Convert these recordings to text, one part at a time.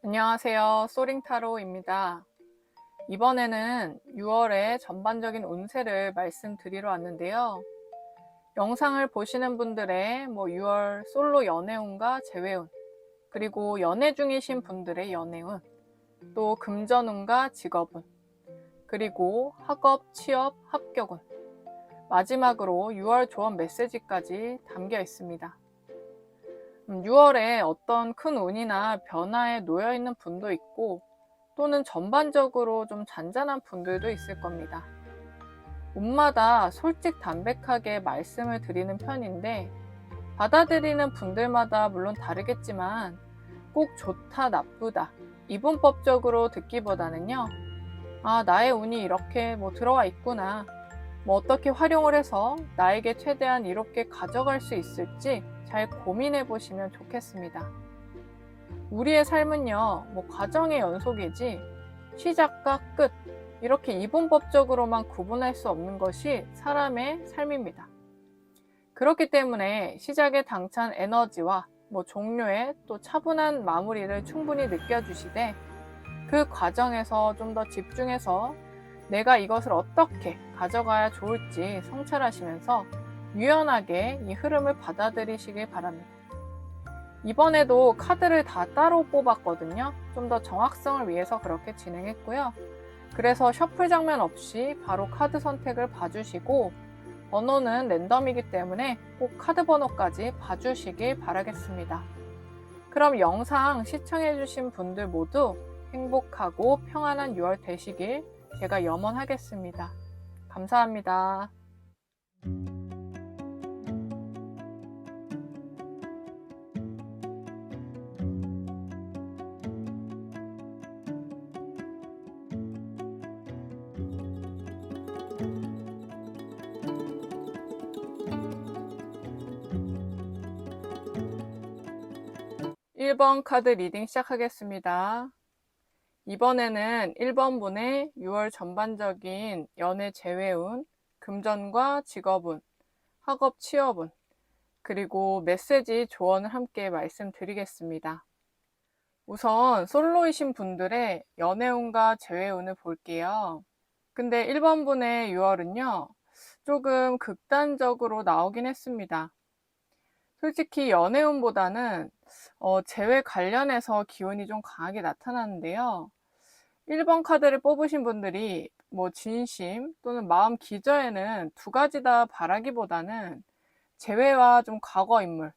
안녕하세요. 소링타로입니다. 이번에는 6월의 전반적인 운세를 말씀드리러 왔는데요. 영상을 보시는 분들의 6월 솔로 연애운과 재회운, 그리고 연애 중이신 분들의 연애운, 또 금전운과 직업운, 그리고 학업, 취업, 합격운, 마지막으로 6월 조언 메시지까지 담겨 있습니다. 6월에 어떤 큰 운이나 변화에 놓여 있는 분도 있고, 또는 전반적으로 좀 잔잔한 분들도 있을 겁니다. 운마다 솔직담백하게 말씀을 드리는 편인데, 받아들이는 분들마다 물론 다르겠지만 꼭 좋다 나쁘다 이분법적으로 듣기보다는요, 나의 운이 이렇게 들어와 있구나, 어떻게 활용을 해서 나에게 최대한 이롭게 가져갈 수 있을지 잘 고민해 보시면 좋겠습니다. 우리의 삶은요, 과정의 연속이지 시작과 끝, 이렇게 이분법적으로만 구분할 수 없는 것이 사람의 삶입니다. 그렇기 때문에 시작에 당찬 에너지와 종료에 또 차분한 마무리를 충분히 느껴주시되, 그 과정에서 좀 더 집중해서 내가 이것을 어떻게 가져가야 좋을지 성찰하시면서 유연하게 이 흐름을 받아들이시길 바랍니다. 이번에도 카드를 다 따로 뽑았거든요. 좀 더 정확성을 위해서 그렇게 진행했고요. 그래서 셔플 장면 없이 바로 카드 선택을 봐주시고, 번호는 랜덤이기 때문에 꼭 카드 번호까지 봐주시길 바라겠습니다. 그럼 영상 시청해주신 분들 모두 행복하고 평안한 6월 되시길 제가 염원하겠습니다. 감사합니다. 1번 카드 리딩 시작하겠습니다. 이번에는 1번 분의 6월 전반적인 연애 재회운, 금전과 직업운, 학업 취업운, 그리고 메시지 조언을 함께 말씀드리겠습니다. 우선 솔로이신 분들의 연애운과 재회운을 볼게요. 근데 1번 분의 6월은요, 조금 극단적으로 나오긴 했습니다. 솔직히 연애운보다는 재회 관련해서 기운이 좀 강하게 나타나는데요. 1번 카드를 뽑으신 분들이 진심 또는 마음 기저에는 두 가지 다 바라기보다는 재회와 좀 과거 인물,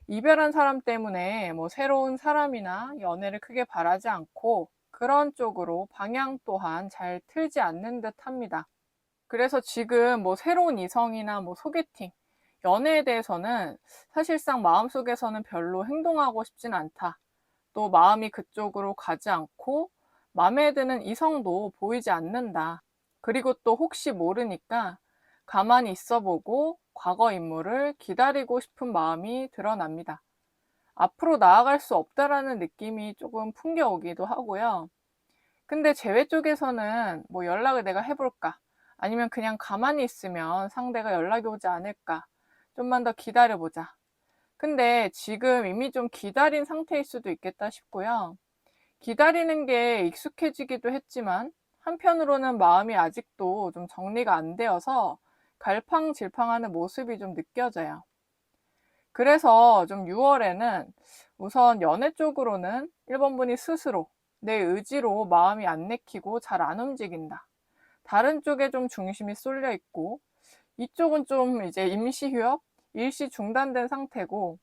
이별한 사람 때문에 새로운 사람이나 연애를 크게 바라지 않고 그런 쪽으로 방향 또한 잘 틀지 않는 듯 합니다. 그래서 지금 새로운 이성이나 소개팅, 연애에 대해서는 사실상 마음속에서는 별로 행동하고 싶진 않다. 또 마음이 그쪽으로 가지 않고 마음에 드는 이성도 보이지 않는다. 그리고 또 혹시 모르니까 가만히 있어보고 과거 인물을 기다리고 싶은 마음이 드러납니다. 앞으로 나아갈 수 없다라는 느낌이 조금 풍겨오기도 하고요. 근데 재회 쪽에서는 연락을 내가 해볼까? 아니면 그냥 가만히 있으면 상대가 연락이 오지 않을까? 좀만 더 기다려보자. 근데 지금 이미 좀 기다린 상태일 수도 있겠다 싶고요. 기다리는 게 익숙해지기도 했지만 한편으로는 마음이 아직도 좀 정리가 안 되어서 갈팡질팡하는 모습이 좀 느껴져요. 그래서 좀 6월에는 우선 연애 쪽으로는 1번 분이 스스로 내 의지로 마음이 안 내키고 잘 안 움직인다. 다른 쪽에 좀 중심이 쏠려 있고, 이쪽은 좀 이제 임시 휴업, 일시 중단된 상태고,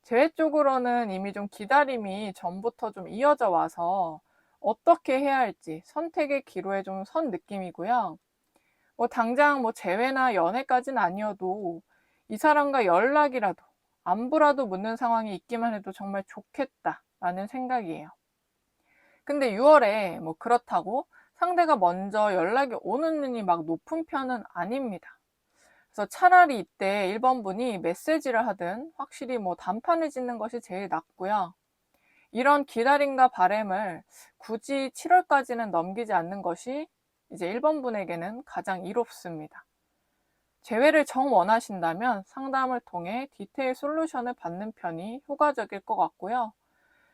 재회 쪽으로는 이미 좀 기다림이 전부터 좀 이어져 와서 어떻게 해야 할지 선택의 기로에 좀 선 느낌이고요. 당장 재회나 연애까지는 아니어도 이 사람과 연락이라도 안부라도 묻는 상황이 있기만 해도 정말 좋겠다라는 생각이에요. 근데 6월에 그렇다고 상대가 먼저 연락이 오는 눈이 막 높은 편은 아닙니다. 그래서 차라리 이때 1번 분이 메시지를 하든 확실히 단판을 짓는 것이 제일 낫고요. 이런 기다림과 바램을 굳이 7월까지는 넘기지 않는 것이 이제 1번 분에게는 가장 이롭습니다. 재회를 정 원하신다면 상담을 통해 디테일 솔루션을 받는 편이 효과적일 것 같고요.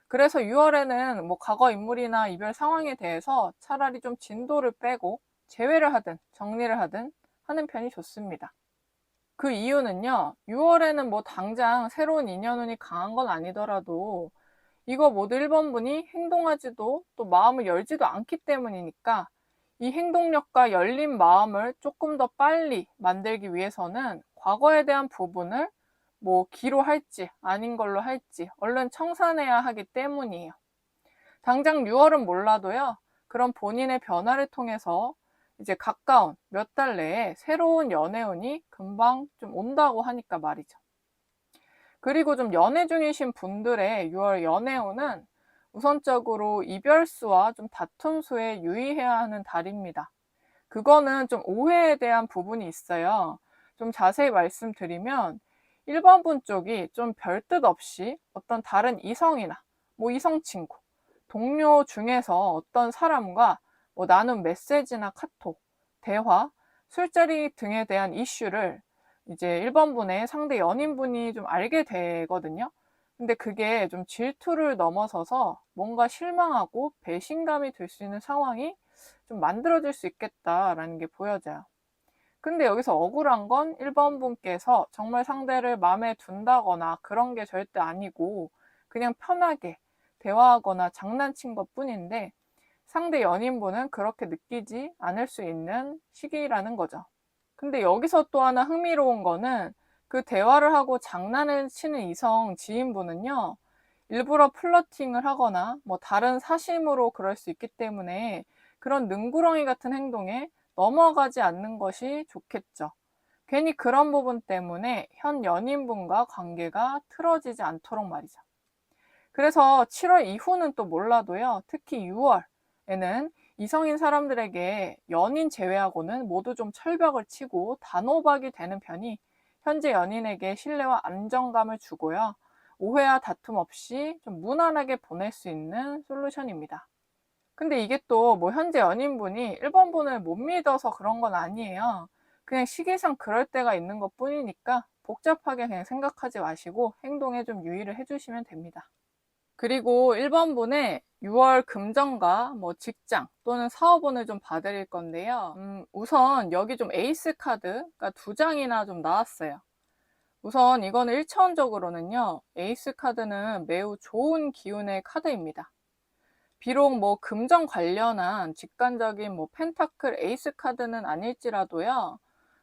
그래서 6월에는 뭐 과거 인물이나 이별 상황에 대해서 차라리 좀 진도를 빼고 제외를 하든 정리를 하든 하는 편이 좋습니다. 그 이유는요, 6월에는 뭐 당장 새로운 인연운이 강한 건 아니더라도 이거 모두 1번분이 행동하지도 또 마음을 열지도 않기 때문이니까 이 행동력과 열린 마음을 조금 더 빨리 만들기 위해서는 과거에 대한 부분을 뭐 기로 할지 아닌 걸로 할지 얼른 청산해야 하기 때문이에요. 당장 6월은 몰라도요, 그런 본인의 변화를 통해서 이제 가까운 몇 달 내에 새로운 연애운이 금방 좀 온다고 하니까 말이죠. 그리고 좀 연애 중이신 분들의 6월 연애운은 우선적으로 이별수와 좀 다툼수에 유의해야 하는 달입니다. 그거는 좀 오해에 대한 부분이 있어요. 좀 자세히 말씀드리면 1번분 쪽이 좀 별뜻 없이 어떤 다른 이성이나 뭐 이성 친구, 동료 중에서 어떤 사람과 뭐 나눈 메시지나 카톡, 대화, 술자리 등에 대한 이슈를 이제 1번분의 상대 연인분이 좀 알게 되거든요. 근데 그게 좀 질투를 넘어서서 뭔가 실망하고 배신감이 들 수 있는 상황이 좀 만들어질 수 있겠다라는 게 보여져요. 근데 여기서 억울한 건 1번분께서 정말 상대를 마음에 둔다거나 그런 게 절대 아니고 그냥 편하게 대화하거나 장난친 것 뿐인데 상대 연인분은 그렇게 느끼지 않을 수 있는 시기라는 거죠. 근데 여기서 또 하나 흥미로운 거는 그 대화를 하고 장난을 치는 이성 지인분은요, 일부러 플러팅을 하거나 뭐 다른 사심으로 그럴 수 있기 때문에 그런 능구렁이 같은 행동에 넘어가지 않는 것이 좋겠죠. 괜히 그런 부분 때문에 현 연인분과 관계가 틀어지지 않도록 말이죠. 그래서 7월 이후는 또 몰라도요, 특히 6월에는 이성인 사람들에게 연인 제외하고는 모두 좀 철벽을 치고 단호박이 되는 편이 현재 연인에게 신뢰와 안정감을 주고요, 오해와 다툼 없이 좀 무난하게 보낼 수 있는 솔루션입니다. 근데 이게 또 뭐 현재 연인분이 1번분을 못 믿어서 그런 건 아니에요. 그냥 시기상 그럴 때가 있는 것 뿐이니까 복잡하게 그냥 생각하지 마시고 행동에 좀 유의를 해주시면 됩니다. 그리고 1번분에 6월 금전과 뭐 직장 또는 사업운을 좀 봐드릴 건데요. 우선 여기 좀 에이스 카드가 2장이나 좀 나왔어요. 우선 이거는 1차원적으로는요, 에이스 카드는 매우 좋은 기운의 카드입니다. 비록 뭐 금전 관련한 직관적인 뭐 펜타클 에이스 카드는 아닐지라도요,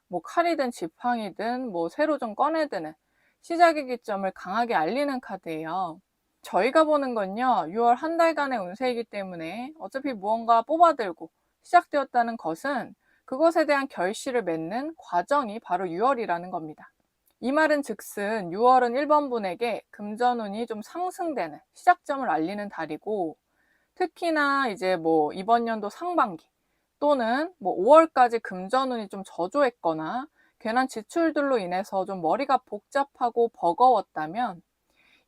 뭐 칼이든 지팡이든 뭐 새로 좀 꺼내드는 시작의 기점을 강하게 알리는 카드예요. 저희가 보는 건요, 6월 한 달간의 운세이기 때문에 어차피 무언가 뽑아들고 시작되었다는 것은 그것에 대한 결실을 맺는 과정이 바로 6월이라는 겁니다. 이 말은 즉슨 6월은 1번분에게 금전운이 좀 상승되는 시작점을 알리는 달이고, 특히나 이제 뭐 이번 연도 상반기 또는 뭐 5월까지 금전운이 좀 저조했거나 괜한 지출들로 인해서 좀 머리가 복잡하고 버거웠다면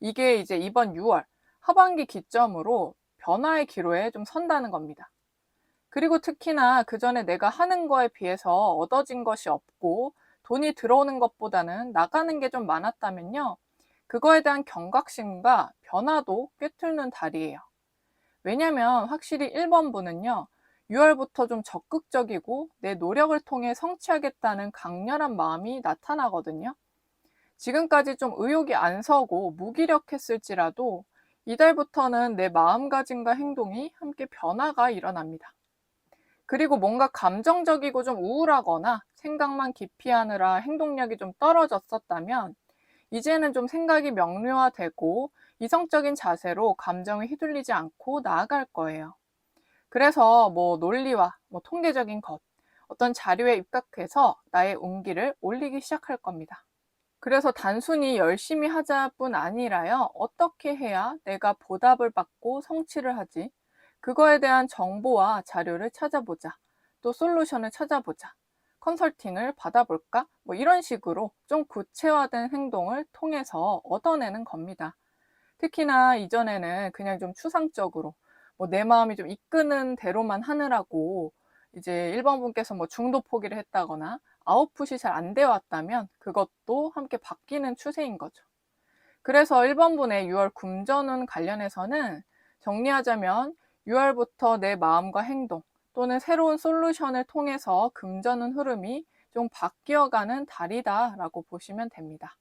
이게 이제 이번 6월 하반기 기점으로 변화의 기로에 좀 선다는 겁니다. 그리고 특히나 그 전에 내가 하는 거에 비해서 얻어진 것이 없고 돈이 들어오는 것보다는 나가는 게 좀 많았다면요, 그거에 대한 경각심과 변화도 꿰뚫는 달이에요. 왜냐면 확실히 1번분은요, 6월부터 좀 적극적이고 내 노력을 통해 성취하겠다는 강렬한 마음이 나타나거든요. 지금까지 좀 의욕이 안 서고 무기력했을지라도 이달부터는 내 마음가짐과 행동이 함께 변화가 일어납니다. 그리고 뭔가 감정적이고 좀 우울하거나 생각만 깊이 하느라 행동력이 좀 떨어졌었다면 이제는 좀 생각이 명료화되고 이성적인 자세로 감정에 휘둘리지 않고 나아갈 거예요. 그래서 뭐 논리와 뭐 통계적인 것, 어떤 자료에 입각해서 나의 운기를 올리기 시작할 겁니다. 그래서 단순히 열심히 하자뿐 아니라요, 어떻게 해야 내가 보답을 받고 성취를 하지? 그거에 대한 정보와 자료를 찾아보자. 또 솔루션을 찾아보자. 컨설팅을 받아볼까? 뭐 이런 식으로 좀 구체화된 행동을 통해서 얻어내는 겁니다. 특히나 이전에는 그냥 좀 추상적으로 뭐 내 마음이 좀 이끄는 대로만 하느라고 이제 1번분께서 뭐 중도 포기를 했다거나 아웃풋이 잘 안 되어 왔다면 그것도 함께 바뀌는 추세인 거죠. 그래서 1번분의 6월 금전운 관련해서는 정리하자면 6월부터 내 마음과 행동 또는 새로운 솔루션을 통해서 금전운 흐름이 좀 바뀌어가는 달이다라고 보시면 됩니다.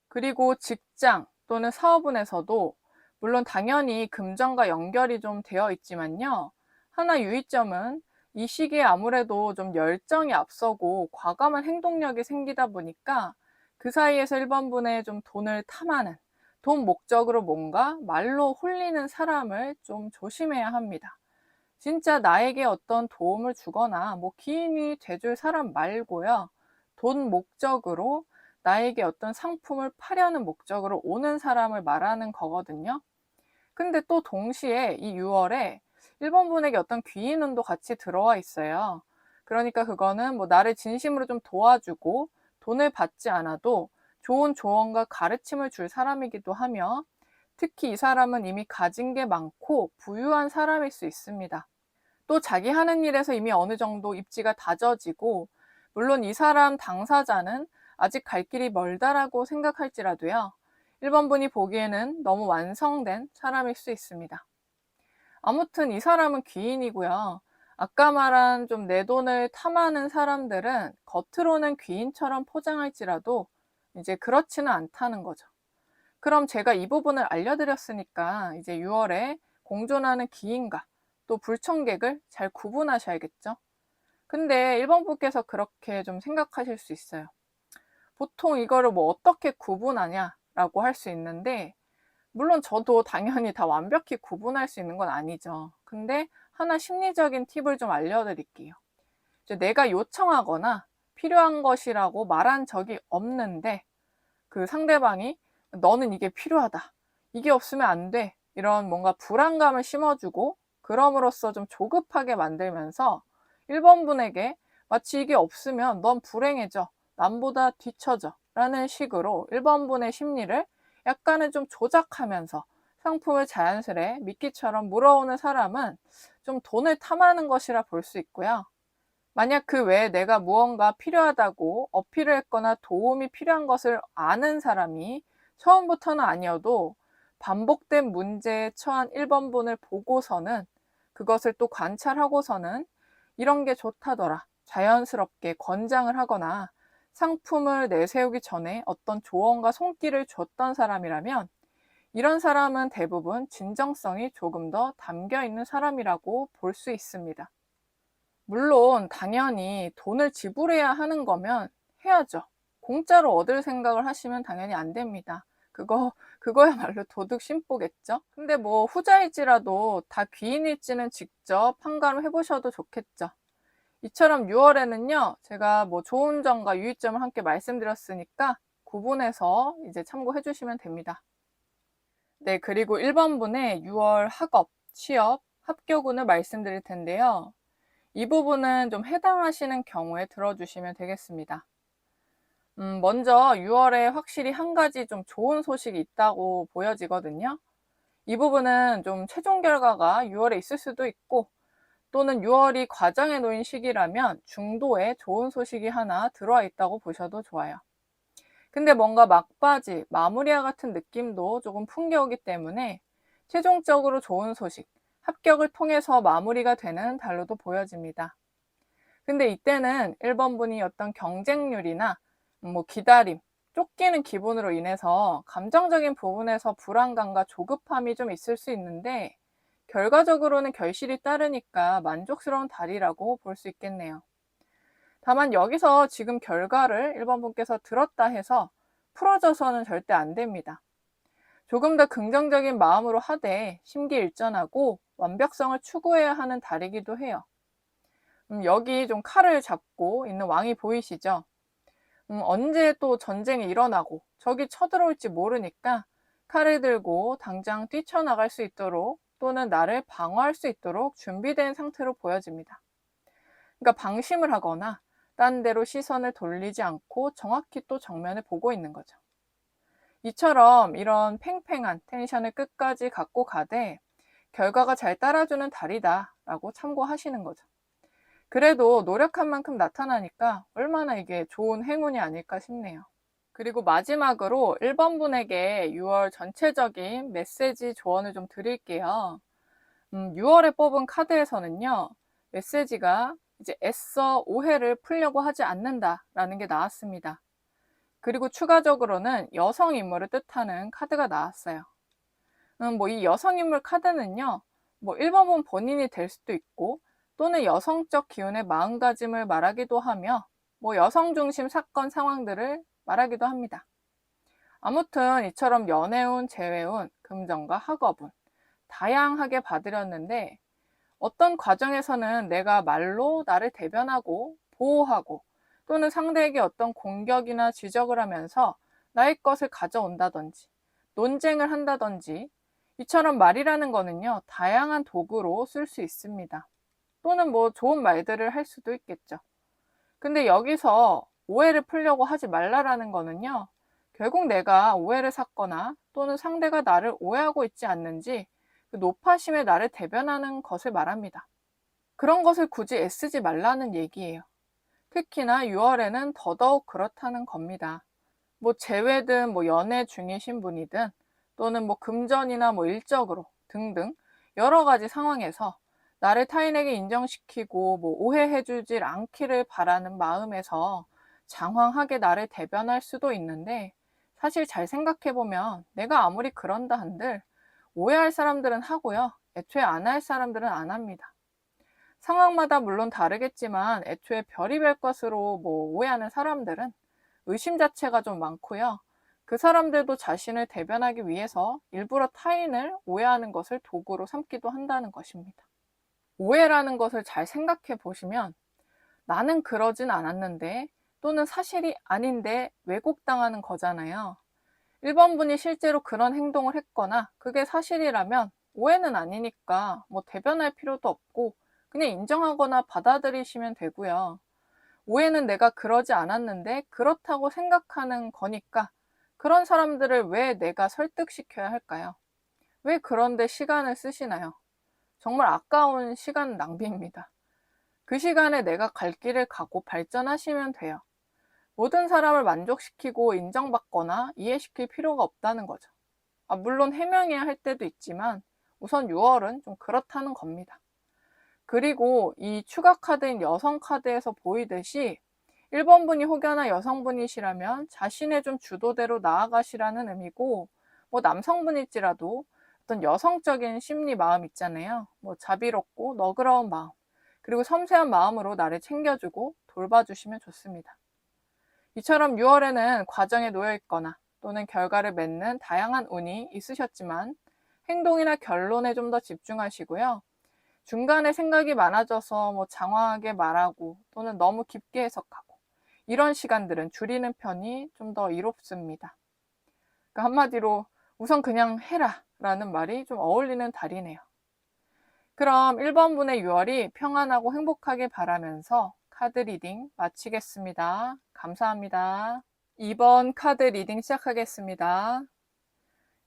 그리고 직장 또는 사업운에서도 물론 당연히 금전과 연결이 좀 되어 있지만요. 하나 유의점은 이 시기에 아무래도 좀 열정이 앞서고 과감한 행동력이 생기다 보니까 그 사이에서 1번분의 좀 돈을 탐하는, 돈 목적으로 뭔가 말로 홀리는 사람을 좀 조심해야 합니다. 진짜 나에게 어떤 도움을 주거나 뭐 기인이 돼줄 사람 말고요. 돈 목적으로 나에게 어떤 상품을 파려는 목적으로 오는 사람을 말하는 거거든요. 근데 또 동시에 이 6월에 1번분에게 어떤 귀인운도 같이 들어와 있어요. 그러니까 그거는 뭐 나를 진심으로 좀 도와주고 돈을 받지 않아도 좋은 조언과 가르침을 줄 사람이기도 하며, 특히 이 사람은 이미 가진 게 많고 부유한 사람일 수 있습니다. 또 자기 하는 일에서 이미 어느 정도 입지가 다져지고, 물론 이 사람 당사자는 아직 갈 길이 멀다라고 생각할지라도요. 1번분이 보기에는 너무 완성된 사람일 수 있습니다. 아무튼 이 사람은 귀인이고요. 아까 말한 좀 내 돈을 탐하는 사람들은 겉으로는 귀인처럼 포장할지라도 이제 그렇지는 않다는 거죠. 그럼 제가 이 부분을 알려드렸으니까 이제 6월에 공존하는 기인과 또 불청객을 잘 구분하셔야겠죠. 근데 1번분께서 그렇게 좀 생각하실 수 있어요. 보통 이거를 뭐 어떻게 구분하냐라고 할 수 있는데, 물론 저도 당연히 다 완벽히 구분할 수 있는 건 아니죠. 근데 하나 심리적인 팁을 좀 알려드릴게요. 이제 내가 요청하거나 필요한 것이라고 말한 적이 없는데 그 상대방이 너는 이게 필요하다, 이게 없으면 안 돼, 이런 뭔가 불안감을 심어주고 그럼으로써 좀 조급하게 만들면서 1번분에게 마치 이게 없으면 넌 불행해져, 남보다 뒤처져 라는 식으로 1번분의 심리를 약간은 좀 조작하면서 상품을 자연스레 미끼처럼 물어오는 사람은 좀 돈을 탐하는 것이라 볼 수 있고요. 만약 그 외에 내가 무언가 필요하다고 어필을 했거나 도움이 필요한 것을 아는 사람이 처음부터는 아니어도 반복된 문제에 처한 1번분을 보고서는, 그것을 또 관찰하고서는 이런 게 좋다더라 자연스럽게 권장을 하거나 상품을 내세우기 전에 어떤 조언과 손길을 줬던 사람이라면, 이런 사람은 대부분 진정성이 조금 더 담겨 있는 사람이라고 볼 수 있습니다. 물론 당연히 돈을 지불해야 하는 거면 해야죠. 공짜로 얻을 생각을 하시면 당연히 안 됩니다. 그거야말로 도둑 심보겠죠. 근데 뭐 후자일지라도 다 귀인일지는 직접 판가름 해보셔도 좋겠죠. 이처럼 6월에는요, 제가 뭐 좋은 점과 유의점을 함께 말씀드렸으니까 구분해서 이제 참고해 주시면 됩니다. 네, 그리고 1번분의 6월 학업, 취업, 합격운을 말씀드릴 텐데요. 이 부분은 좀 해당하시는 경우에 들어주시면 되겠습니다. 먼저 6월에 확실히 한 가지 좀 좋은 소식이 있다고 보여지거든요. 이 부분은 좀 최종 결과가 6월에 있을 수도 있고, 또는 6월이 과정에 놓인 시기라면 중도에 좋은 소식이 하나 들어와 있다고 보셔도 좋아요. 근데 뭔가 막바지, 마무리와 같은 느낌도 조금 풍겨오기 때문에 최종적으로 좋은 소식, 합격을 통해서 마무리가 되는 달로도 보여집니다. 근데 이때는 1번분이 어떤 경쟁률이나 뭐 기다림, 쫓기는 기분으로 인해서 감정적인 부분에서 불안감과 조급함이 좀 있을 수 있는데, 결과적으로는 결실이 따르니까 만족스러운 달이라고 볼 수 있겠네요. 다만 여기서 지금 결과를 1번분께서 들었다 해서 풀어져서는 절대 안 됩니다. 조금 더 긍정적인 마음으로 하되 심기일전하고 완벽성을 추구해야 하는 달이기도 해요. 여기 좀 칼을 잡고 있는 왕이 보이시죠? 언제 또 전쟁이 일어나고 적이 쳐들어올지 모르니까 칼을 들고 당장 뛰쳐나갈 수 있도록 또는 나를 방어할 수 있도록 준비된 상태로 보여집니다. 그러니까 방심을 하거나 딴 데로 시선을 돌리지 않고 정확히 또 정면을 보고 있는 거죠. 이처럼 이런 팽팽한 텐션을 끝까지 갖고 가되 결과가 잘 따라주는 달이다 라고 참고하시는 거죠. 그래도 노력한 만큼 나타나니까 얼마나 이게 좋은 행운이 아닐까 싶네요. 그리고 마지막으로 1번 분에게 6월 전체적인 메시지 조언을 좀 드릴게요. 6월에 뽑은 카드에서는요, 메시지가 이제 애써 오해를 풀려고 하지 않는다라는 게 나왔습니다. 그리고 추가적으로는 여성 인물을 뜻하는 카드가 나왔어요. 이 여성 인물 카드는요, 1번 분 본인이 될 수도 있고, 또는 여성적 기운의 마음가짐을 말하기도 하며, 여성 중심 사건 상황들을 말하기도 합니다. 아무튼 이처럼 연애운, 재회운, 금전과 학업운 다양하게 봐드렸는데, 어떤 과정에서는 내가 말로 나를 대변하고 보호하고 또는 상대에게 어떤 공격이나 지적을 하면서 나의 것을 가져온다든지 논쟁을 한다든지, 이처럼 말이라는 거는요, 다양한 도구로 쓸 수 있습니다. 또는 좋은 말들을 할 수도 있겠죠. 근데 여기서 오해를 풀려고 하지 말라라는 거는요, 결국 내가 오해를 샀거나 또는 상대가 나를 오해하고 있지 않는지 그 노파심에 나를 대변하는 것을 말합니다. 그런 것을 굳이 애쓰지 말라는 얘기예요. 특히나 6월에는 더더욱 그렇다는 겁니다. 재회든 연애 중이신 분이든 또는 금전이나 일적으로 등등 여러 가지 상황에서 나를 타인에게 인정시키고 오해해주질 않기를 바라는 마음에서 장황하게 나를 대변할 수도 있는데, 사실 잘 생각해보면 내가 아무리 그런다 한들 오해할 사람들은 하고요, 애초에 안 할 사람들은 안 합니다. 상황마다 물론 다르겠지만 애초에 별의별 것으로 오해하는 사람들은 의심 자체가 좀 많고요. 그 사람들도 자신을 대변하기 위해서 일부러 타인을 오해하는 것을 도구로 삼기도 한다는 것입니다. 오해라는 것을 잘 생각해 보시면 나는 그러진 않았는데 또는 사실이 아닌데 왜곡당하는 거잖아요. 1번 분이 실제로 그런 행동을 했거나 그게 사실이라면 오해는 아니니까 대변할 필요도 없고 그냥 인정하거나 받아들이시면 되고요. 오해는 내가 그러지 않았는데 그렇다고 생각하는 거니까 그런 사람들을 왜 내가 설득시켜야 할까요? 왜 그런데 시간을 쓰시나요? 정말 아까운 시간 낭비입니다. 그 시간에 내가 갈 길을 가고 발전하시면 돼요. 모든 사람을 만족시키고 인정받거나 이해시킬 필요가 없다는 거죠. 물론 해명해야 할 때도 있지만 우선 6월은 좀 그렇다는 겁니다. 그리고 이 추가 카드인 여성 카드에서 보이듯이 1번 분이 혹여나 여성분이시라면 자신의 좀 주도대로 나아가시라는 의미고, 남성분일지라도 어떤 여성적인 심리 마음 있잖아요. 자비롭고 너그러운 마음, 그리고 섬세한 마음으로 나를 챙겨주고 돌봐주시면 좋습니다. 이처럼 6월에는 과정에 놓여 있거나 또는 결과를 맺는 다양한 운이 있으셨지만 행동이나 결론에 좀 더 집중하시고요. 중간에 생각이 많아져서 장황하게 말하고 또는 너무 깊게 해석하고 이런 시간들은 줄이는 편이 좀 더 이롭습니다. 그러니까 한마디로 우선 그냥 해라 라는 말이 좀 어울리는 달이네요. 그럼 1번 분의 6월이 평안하고 행복하게 바라면서 카드 리딩 마치겠습니다. 감사합니다. 2번 카드 리딩 시작하겠습니다.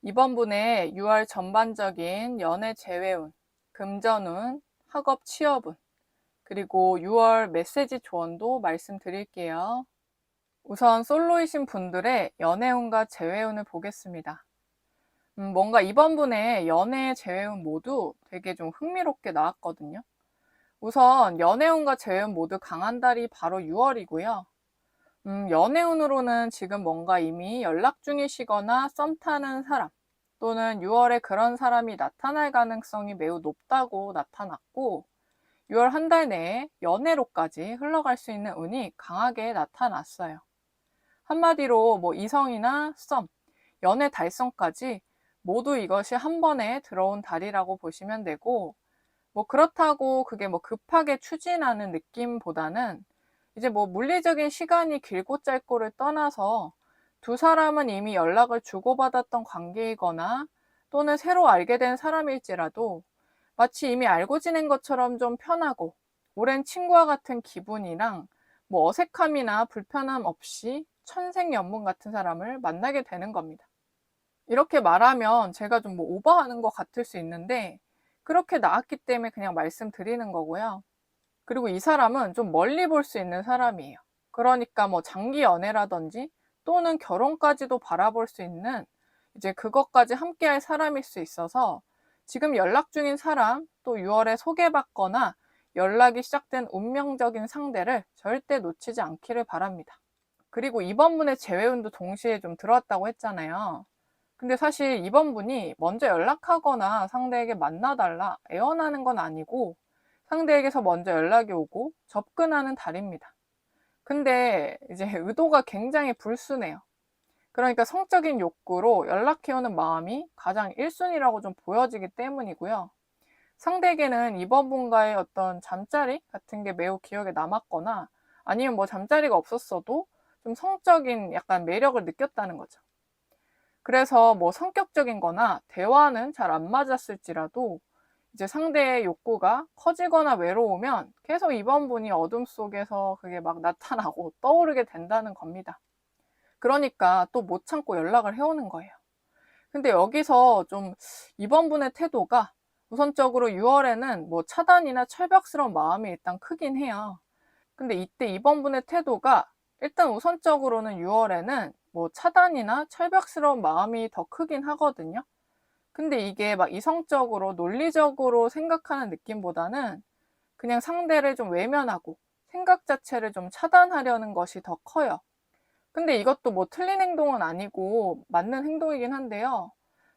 2번 분의 6월 전반적인 연애 재회운, 금전운, 학업 취업운, 그리고 6월 메시지 조언도 말씀드릴게요. 우선 솔로이신 분들의 연애운과 재회운을 보겠습니다. 뭔가 이번 분의 연애, 재회운 모두 되게 좀 흥미롭게 나왔거든요. 우선 연애운과 재회운 모두 강한 달이 바로 6월이고요. 연애운으로는 지금 뭔가 이미 연락 중이시거나 썸 타는 사람, 또는 6월에 그런 사람이 나타날 가능성이 매우 높다고 나타났고, 6월 한 달 내에 연애로까지 흘러갈 수 있는 운이 강하게 나타났어요. 한마디로 이성이나 썸, 연애 달성까지 모두 이것이 한 번에 들어온 달이라고 보시면 되고, 그렇다고 그게 급하게 추진하는 느낌보다는 이제 물리적인 시간이 길고 짧고를 떠나서 두 사람은 이미 연락을 주고받았던 관계이거나 또는 새로 알게 된 사람일지라도 마치 이미 알고 지낸 것처럼 좀 편하고 오랜 친구와 같은 기분이랑 어색함이나 불편함 없이 천생연분 같은 사람을 만나게 되는 겁니다. 이렇게 말하면 제가 좀 오버하는 것 같을 수 있는데 그렇게 나왔기 때문에 그냥 말씀드리는 거고요. 그리고 이 사람은 좀 멀리 볼 수 있는 사람이에요. 그러니까 장기 연애라든지 또는 결혼까지도 바라볼 수 있는 이제 그것까지 함께할 사람일 수 있어서 지금 연락 중인 사람, 또 6월에 소개받거나 연락이 시작된 운명적인 상대를 절대 놓치지 않기를 바랍니다. 그리고 2번 분의 재회운도 동시에 좀 들어왔다고 했잖아요. 근데 사실 2번 분이 먼저 연락하거나 상대에게 만나달라 애원하는 건 아니고 상대에게서 먼저 연락이 오고 접근하는 달입니다. 근데 이제 의도가 굉장히 불순해요. 그러니까 성적인 욕구로 연락해오는 마음이 가장 1순위라고 좀 보여지기 때문이고요. 상대에게는 이번 분과의 어떤 잠자리 같은 게 매우 기억에 남았거나 아니면 뭐 잠자리가 없었어도 좀 성적인 약간 매력을 느꼈다는 거죠. 그래서 뭐 성격적인 거나 대화는 잘 안 맞았을지라도 이제 상대의 욕구가 커지거나 외로우면 계속 이번 분이 어둠 속에서 그게 막 나타나고 떠오르게 된다는 겁니다. 그러니까 또 못 참고 연락을 해오는 거예요. 근데 여기서 좀 이번 분의 태도가 우선적으로 6월에는 뭐 차단이나 철벽스러운 마음이 일단 크긴 해요. 근데 이때 이번 분의 태도가 일단 우선적으로는 6월에는 뭐 차단이나 철벽스러운 마음이 더 크긴 하거든요. 근데 이게 막 이성적으로 논리적으로 생각하는 느낌보다는 그냥 상대를 좀 외면하고 생각 자체를 좀 차단하려는 것이 더 커요. 근데 이것도 뭐 틀린 행동은 아니고 맞는 행동이긴 한데요.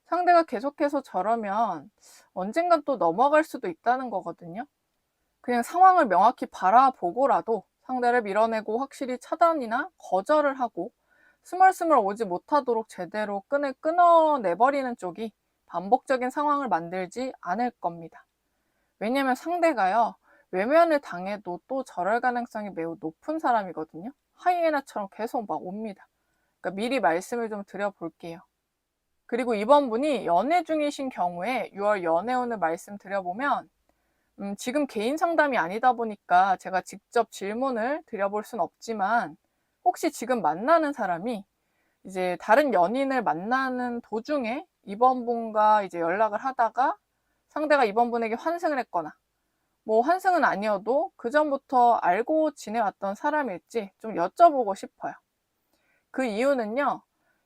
상대가 계속해서 저러면 언젠간 또 넘어갈 수도 있다는 거거든요. 그냥 상황을 명확히 바라보고라도 상대를 밀어내고 확실히 차단이나 거절을 하고 스멀스멀 오지 못하도록 제대로 끈을 끊어내버리는 쪽이 반복적인 상황을 만들지 않을 겁니다. 왜냐면 상대가요, 외면을 당해도 또 저럴 가능성이 매우 높은 사람이거든요. 하이에나처럼 계속 막 옵니다. 그러니까 미리 말씀을 좀 드려볼게요. 그리고 이번 분이 연애 중이신 경우에 6월 연애운을 말씀드려보면 지금 개인 상담이 아니다 보니까 제가 직접 질문을 드려볼 순 없지만 혹시 지금 만나는 사람이 이제 다른 연인을 만나는 도중에 이번 분과 이제 연락을 하다가 상대가 이번 분에게 환승을 했거나 뭐 환승은 아니어도 그전부터 알고 지내왔던 사람일지 좀 여쭤보고 싶어요. 그 이유는요,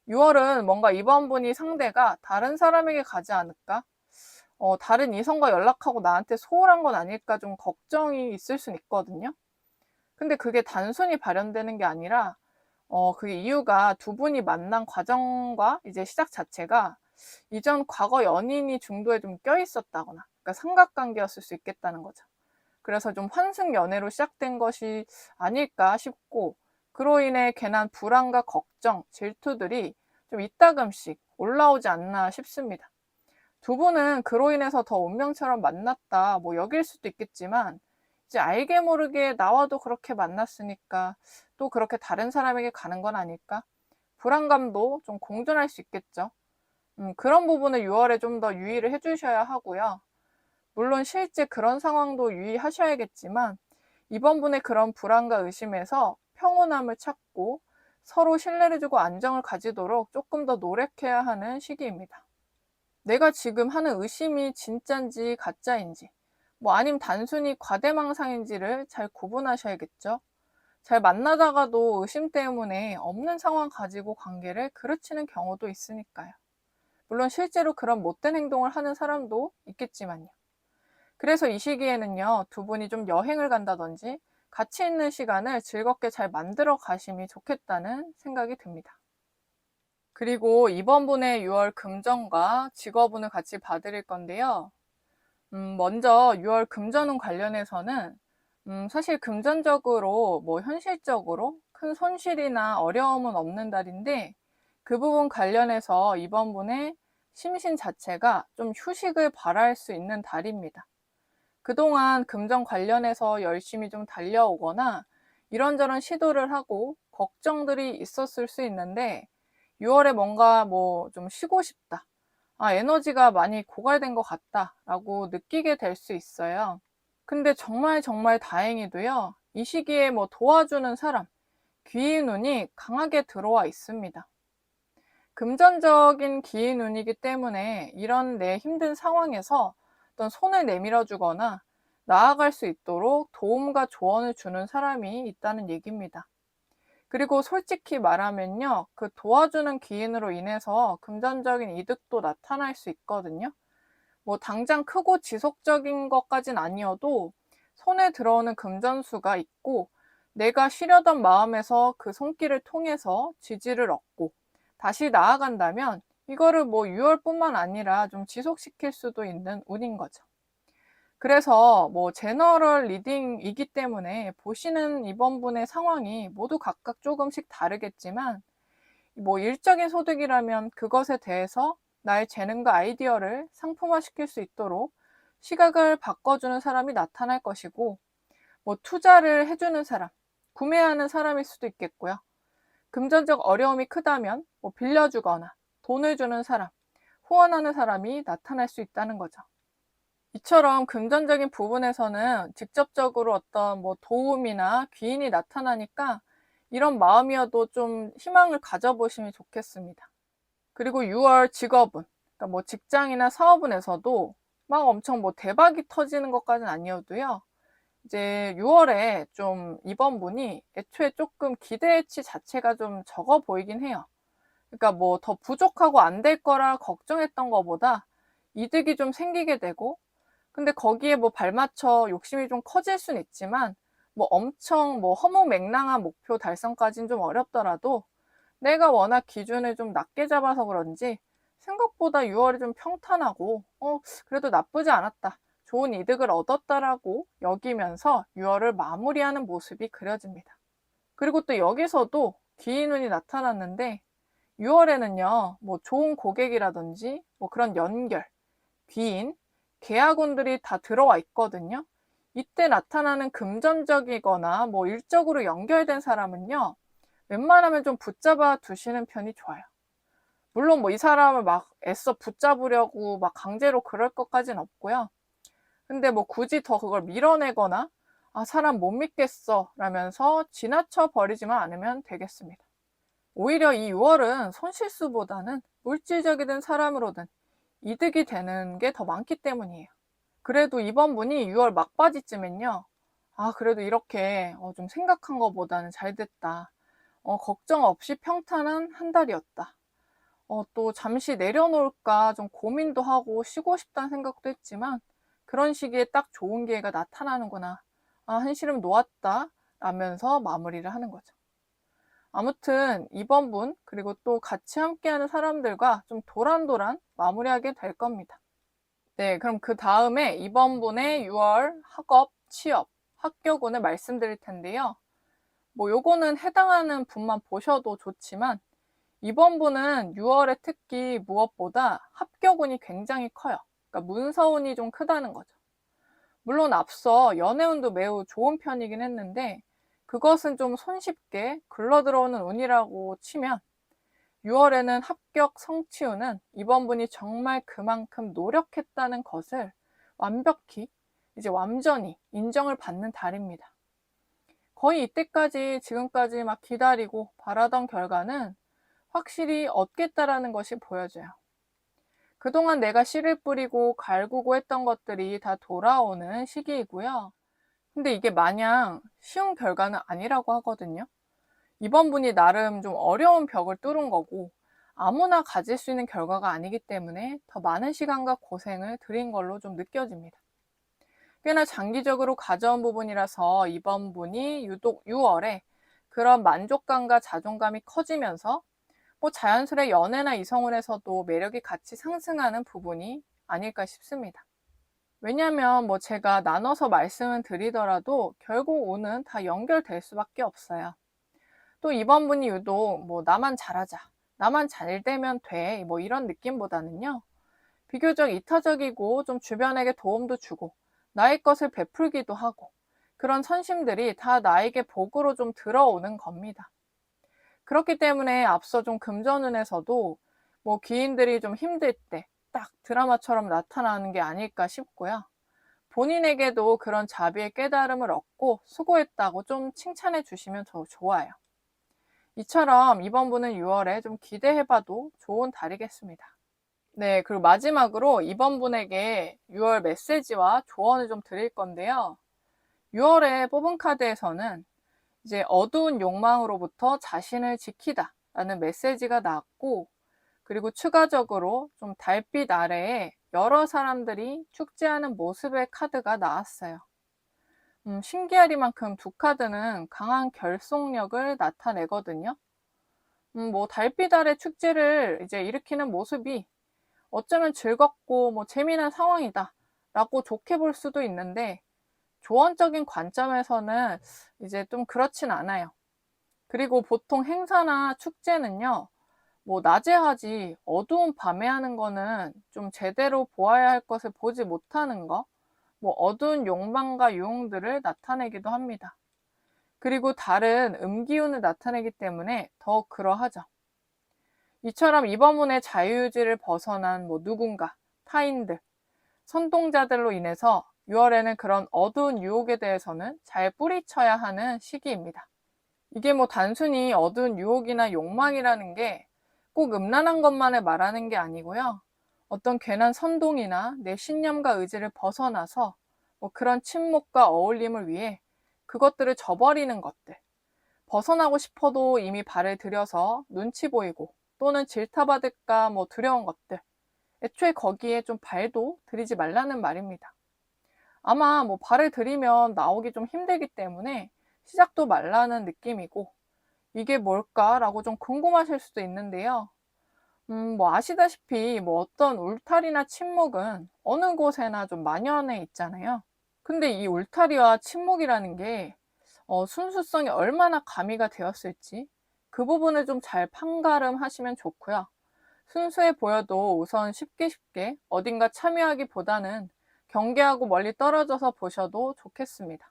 6월은 뭔가 이번 분이 상대가 다른 사람에게 가지 않을까? 다른 이성과 연락하고 나한테 소홀한 건 아닐까 좀 걱정이 있을 순 있거든요. 근데 그게 단순히 발현되는 게 아니라, 그게 이유가 두 분이 만난 과정과 이제 시작 자체가 이전 과거 연인이 중도에 좀 껴있었다거나, 그러니까 삼각관계였을 수 있겠다는 거죠. 그래서 좀 환승 연애로 시작된 것이 아닐까 싶고, 그로 인해 괜한 불안과 걱정, 질투들이 좀 이따금씩 올라오지 않나 싶습니다. 두 분은 그로 인해서 더 운명처럼 만났다, 뭐 여길 수도 있겠지만, 이제 알게 모르게 나와도 그렇게 만났으니까 또 그렇게 다른 사람에게 가는 건 아닐까? 불안감도 좀 공존할 수 있겠죠. 그런 부분을 6월에 좀 더 유의를 해주셔야 하고요. 물론 실제 그런 상황도 유의하셔야겠지만 이번 분의 그런 불안과 의심에서 평온함을 찾고 서로 신뢰를 주고 안정을 가지도록 조금 더 노력해야 하는 시기입니다. 내가 지금 하는 의심이 진짠지 가짜인지 뭐 아니면 단순히 과대망상인지를 잘 구분하셔야겠죠. 잘 만나다가도 의심 때문에 없는 상황 가지고 관계를 그르치는 경우도 있으니까요. 물론 실제로 그런 못된 행동을 하는 사람도 있겠지만요. 그래서 이 시기에는요, 두 분이 좀 여행을 간다든지 같이 있는 시간을 즐겁게 잘 만들어 가심이 좋겠다는 생각이 듭니다. 그리고 이번 분의 6월 금전과 직업운을 같이 봐드릴 건데요. 먼저 6월 금전운 관련해서는 사실 금전적으로 뭐 현실적으로 큰 손실이나 어려움은 없는 달인데 그 부분 관련해서 이번 분의 심신 자체가 좀 휴식을 바랄 수 있는 달입니다. 그동안 금전 관련해서 열심히 좀 달려오거나 이런저런 시도를 하고 걱정들이 있었을 수 있는데 6월에 뭔가 뭐 좀 쉬고 싶다. 에너지가 많이 고갈된 것 같다 라고 느끼게 될 수 있어요. 근데 정말 정말 다행히도요. 이 시기에 뭐 도와주는 사람, 귀인 운이 강하게 들어와 있습니다. 금전적인 귀인 운이기 때문에 이런 내 힘든 상황에서 어떤 손을 내밀어 주거나 나아갈 수 있도록 도움과 조언을 주는 사람이 있다는 얘기입니다. 그리고 솔직히 말하면요, 그 도와주는 기인으로 인해서 금전적인 이득도 나타날 수 있거든요. 뭐 당장 크고 지속적인 것까진 아니어도 손에 들어오는 금전수가 있고 내가 쉬려던 마음에서 그 손길을 통해서 지지를 얻고 다시 나아간다면 이거를 뭐 6월뿐만 아니라 좀 지속시킬 수도 있는 운인 거죠. 그래서 뭐 제너럴 리딩이기 때문에 보시는 이번 분의 상황이 모두 각각 조금씩 다르겠지만 뭐 일적인 소득이라면 그것에 대해서 나의 재능과 아이디어를 상품화시킬 수 있도록 시각을 바꿔주는 사람이 나타날 것이고, 뭐 투자를 해주는 사람, 구매하는 사람일 수도 있겠고요. 금전적 어려움이 크다면 뭐 빌려주거나 돈을 주는 사람, 후원하는 사람이 나타날 수 있다는 거죠. 이처럼 금전적인 부분에서는 직접적으로 어떤 뭐 도움이나 귀인이 나타나니까 이런 마음이어도 좀 희망을 가져보시면 좋겠습니다. 그리고 6월 직업운, 그러니까 뭐 직장이나 사업운에서도 막 엄청 뭐 대박이 터지는 것까지는 아니어도요. 이제 6월에 좀 이번 분이 애초에 조금 기대치 자체가 좀 적어 보이긴 해요. 그러니까 뭐 더 부족하고 안 될 거라 걱정했던 것보다 이득이 좀 생기게 되고, 근데 거기에 뭐 발맞춰 욕심이 좀 커질 수는 있지만 뭐 엄청 뭐 허무맹랑한 목표 달성까지는 좀 어렵더라도 내가 워낙 기준을 좀 낮게 잡아서 그런지 생각보다 6월이 좀 평탄하고 그래도 나쁘지 않았다, 좋은 이득을 얻었다라고 여기면서 6월을 마무리하는 모습이 그려집니다. 그리고 또 여기서도 기인운이 나타났는데 6월에는요 뭐 좋은 고객이라든지 뭐 그런 연결, 귀인, 계약운들이 다 들어와 있거든요. 이때 나타나는 금전적이거나 뭐 일적으로 연결된 사람은요, 웬만하면 좀 붙잡아 두시는 편이 좋아요. 물론 뭐 이 사람을 막 애써 붙잡으려고 막 강제로 그럴 것까진 없고요. 근데 뭐 굳이 더 그걸 밀어내거나 사람 못 믿겠어 라면서 지나쳐 버리지만 않으면 되겠습니다. 오히려 이 6월은 손실수보다는 물질적이든 사람으로든 이득이 되는 게 더 많기 때문이에요. 그래도 이번 분이 6월 막바지쯤엔요, 그래도 이렇게 좀 생각한 것보다는 잘 됐다, 걱정 없이 평탄한 한 달이었다, 또 잠시 내려놓을까 좀 고민도 하고 쉬고 싶다는 생각도 했지만 그런 시기에 딱 좋은 기회가 나타나는구나, 한시름 놓았다 라면서 마무리를 하는 거죠. 아무튼 이번 분 그리고 또 같이 함께하는 사람들과 좀 도란도란 마무리하게 될 겁니다. 네, 그럼 그 다음에 이번 분의 6월 학업, 취업, 합격운을 말씀드릴 텐데요. 뭐 요거는 해당하는 분만 보셔도 좋지만 이번 분은 6월에 특히 무엇보다 합격운이 굉장히 커요. 그러니까 문서운이 좀 크다는 거죠. 물론 앞서 연애운도 매우 좋은 편이긴 했는데 그것은 좀 손쉽게 굴러들어오는 운이라고 치면 6월에는 합격 성취운은 이번 분이 정말 그만큼 노력했다는 것을 완벽히 이제 완전히 인정을 받는 달입니다. 거의 이때까지 지금까지 막 기다리고 바라던 결과는 확실히 얻겠다라는 것이 보여져요. 그동안 내가 씨를 뿌리고 갈구고 했던 것들이 다 돌아오는 시기이고요. 근데 이게 마냥 쉬운 결과는 아니라고 하거든요. 이번 분이 나름 좀 어려운 벽을 뚫은 거고 아무나 가질 수 있는 결과가 아니기 때문에 더 많은 시간과 고생을 들인 걸로 좀 느껴집니다. 꽤나 장기적으로 가져온 부분이라서 이번 분이 유독 6월에 그런 만족감과 자존감이 커지면서 뭐 자연스레 연애나 이성운에서도 매력이 같이 상승하는 부분이 아닐까 싶습니다. 왜냐하면 뭐 제가 나눠서 말씀을 드리더라도 결국 운은 다 연결될 수밖에 없어요. 또 이번 분이 유독 뭐 나만 잘하자, 나만 잘 되면 돼, 뭐 이런 느낌보다는요, 비교적 이타적이고 좀 주변에게 도움도 주고 나의 것을 베풀기도 하고 그런 선심들이 다 나에게 복으로 좀 들어오는 겁니다. 그렇기 때문에 앞서 좀 금전운에서도 뭐 귀인들이 좀 힘들 때 딱 드라마처럼 나타나는 게 아닐까 싶고요. 본인에게도 그런 자비의 깨달음을 얻고 수고했다고 좀 칭찬해 주시면 더 좋아요. 이처럼 이번 분은 6월에 좀 기대해봐도 좋은 달이겠습니다. 네, 그리고 마지막으로 이번 분에게 6월 메시지와 조언을 좀 드릴 건데요. 6월에 뽑은 카드에서는 이제 어두운 욕망으로부터 자신을 지키다 라는 메시지가 나왔고, 그리고 추가적으로 좀 달빛 아래에 여러 사람들이 축제하는 모습의 카드가 나왔어요. 신기하리만큼 두 카드는 강한 결속력을 나타내거든요. 뭐 달빛 아래 축제를 이제 일으키는 모습이 어쩌면 즐겁고 뭐 재미난 상황이다 라고 좋게 볼 수도 있는데, 조언적인 관점에서는 이제 좀 그렇진 않아요. 그리고 보통 행사나 축제는요, 뭐 낮에 하지 어두운 밤에 하는 거는 좀 제대로 보아야 할 것을 보지 못하는 거, 뭐 어두운 욕망과 유혹들을 나타내기도 합니다. 그리고 다른 음기운을 나타내기 때문에 더 그러하죠. 이처럼 이번 운의 자유유지를 벗어난 뭐 누군가, 타인들, 선동자들로 인해서 6월에는 그런 어두운 유혹에 대해서는 잘 뿌리쳐야 하는 시기입니다. 이게 뭐 단순히 어두운 유혹이나 욕망이라는 게 꼭 음란한 것만을 말하는 게 아니고요. 어떤 괜한 선동이나 내 신념과 의지를 벗어나서 뭐 그런 친목과 어울림을 위해 그것들을 저버리는 것들. 벗어나고 싶어도 이미 발을 들여서 눈치 보이고 또는 질타받을까 뭐 두려운 것들. 애초에 거기에 좀 발도 들이지 말라는 말입니다. 아마 뭐 발을 들이면 나오기 좀 힘들기 때문에 시작도 말라는 느낌이고, 이게 뭘까라고 좀 궁금하실 수도 있는데요. 뭐 아시다시피 뭐 어떤 울타리나 침묵은 어느 곳에나 좀 만연해 있잖아요. 근데 이 울타리와 침묵이라는 게 순수성이 얼마나 가미가 되었을지 그 부분을 좀 잘 판가름하시면 좋고요. 순수해 보여도 우선 쉽게 어딘가 참여하기보다는 경계하고 멀리 떨어져서 보셔도 좋겠습니다.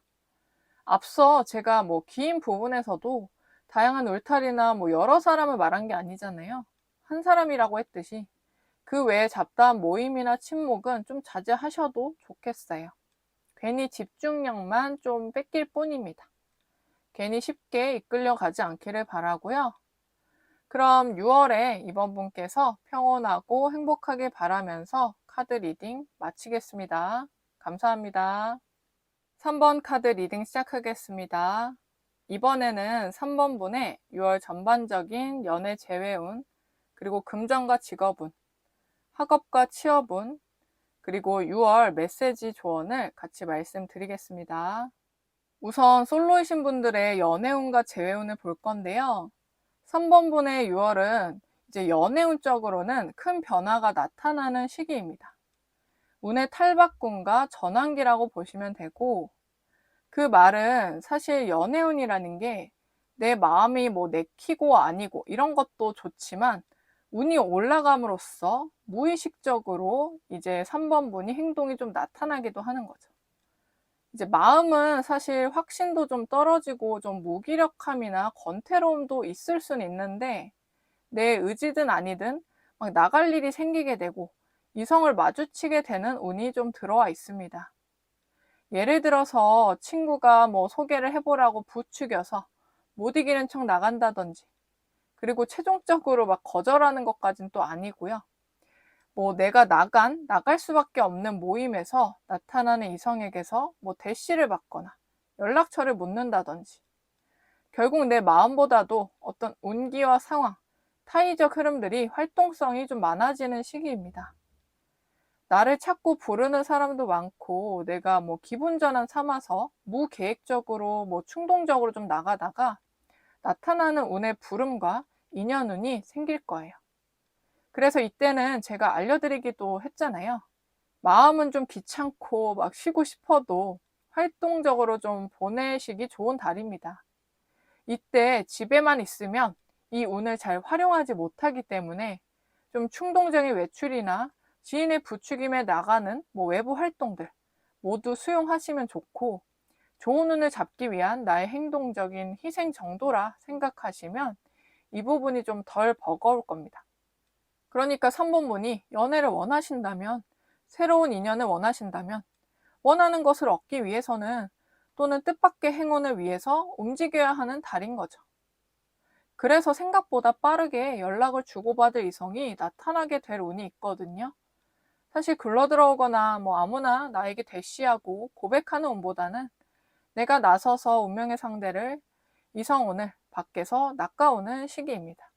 앞서 제가 뭐 긴 부분에서도 다양한 울타리나 뭐 여러 사람을 말한 게 아니잖아요. 한 사람이라고 했듯이 그 외에 잡다한 모임이나 침묵은 좀 자제하셔도 좋겠어요. 괜히 집중력만 좀 뺏길 뿐입니다. 괜히 쉽게 이끌려 가지 않기를 바라고요. 그럼 6월에 이번 분께서 평온하고 행복하길 바라면서 카드 리딩 마치겠습니다. 감사합니다. 3번 카드 리딩 시작하겠습니다. 이번에는 3번 분의 6월 전반적인 연애 재회운, 그리고 금전과 직업운, 학업과 취업운, 그리고 6월 메시지 조언을 같이 말씀드리겠습니다. 우선 솔로이신 분들의 연애운과 재회운을 볼 건데요. 3번 분의 6월은 이제 연애운적으로는 큰 변화가 나타나는 시기입니다. 운의 탈바꿈과 전환기라고 보시면 되고, 그 말은 사실 연애운이라는 게 내 마음이 뭐 내키고 아니고 이런 것도 좋지만, 운이 올라감으로써 무의식적으로 이제 3번 분이 행동이 좀 나타나기도 하는 거죠. 이제 마음은 사실 확신도 좀 떨어지고 좀 무기력함이나 권태로움도 있을 수는 있는데, 내 의지든 아니든 막 나갈 일이 생기게 되고 이성을 마주치게 되는 운이 좀 들어와 있습니다. 예를 들어서 친구가 뭐 소개를 해보라고 부추겨서 못 이기는 척 나간다든지, 그리고 최종적으로 막 거절하는 것까진 또 아니고요. 뭐 내가 나갈 수밖에 없는 모임에서 나타나는 이성에게서 뭐 대시를 받거나 연락처를 묻는다든지, 결국 내 마음보다도 어떤 운기와 상황, 타의적 흐름들이 활동성이 좀 많아지는 시기입니다. 나를 찾고 부르는 사람도 많고, 내가 뭐 기분 전환 삼아서 무계획적으로 뭐 충동적으로 좀 나가다가 나타나는 운의 부름과 인연운이 생길 거예요. 그래서 이때는 제가 알려드리기도 했잖아요. 마음은 좀 귀찮고 막 쉬고 싶어도 활동적으로 좀 보내시기 좋은 달입니다. 이때 집에만 있으면 이 운을 잘 활용하지 못하기 때문에 좀 충동적인 외출이나 지인의 부추김에 나가는 뭐 외부 활동들 모두 수용하시면 좋고, 좋은 운을 잡기 위한 나의 행동적인 희생 정도라 생각하시면 이 부분이 좀 덜 버거울 겁니다. 그러니까 3번 분이 연애를 원하신다면, 새로운 인연을 원하신다면, 원하는 것을 얻기 위해서는 또는 뜻밖의 행운을 위해서 움직여야 하는 달인 거죠. 그래서 생각보다 빠르게 연락을 주고받을 이성이 나타나게 될 운이 있거든요. 사실 굴러들어오거나 뭐 아무나 나에게 대시하고 고백하는 운보다는 내가 나서서 운명의 상대를 이성운을 밖에서 낚아오는 시기입니다.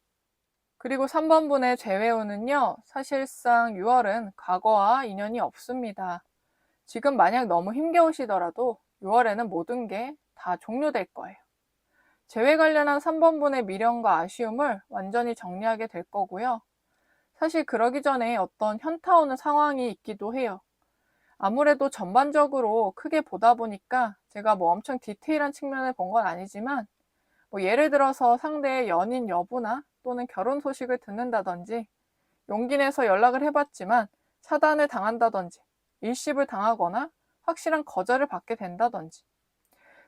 그리고 3번분의 재회운은요, 사실상 6월은 과거와 인연이 없습니다. 지금 만약 너무 힘겨우시더라도 6월에는 모든 게 다 종료될 거예요. 재회 관련한 3번분의 미련과 아쉬움을 완전히 정리하게 될 거고요. 사실 그러기 전에 어떤 현타 오는 상황이 있기도 해요. 아무래도 전반적으로 크게 보다 보니까 제가 뭐 엄청 디테일한 측면을 본 건 아니지만, 뭐 예를 들어서 상대의 연인 여부나 또는 결혼 소식을 듣는다든지, 용기 내서 연락을 해봤지만 차단을 당한다든지, 일십을 당하거나 확실한 거절을 받게 된다든지,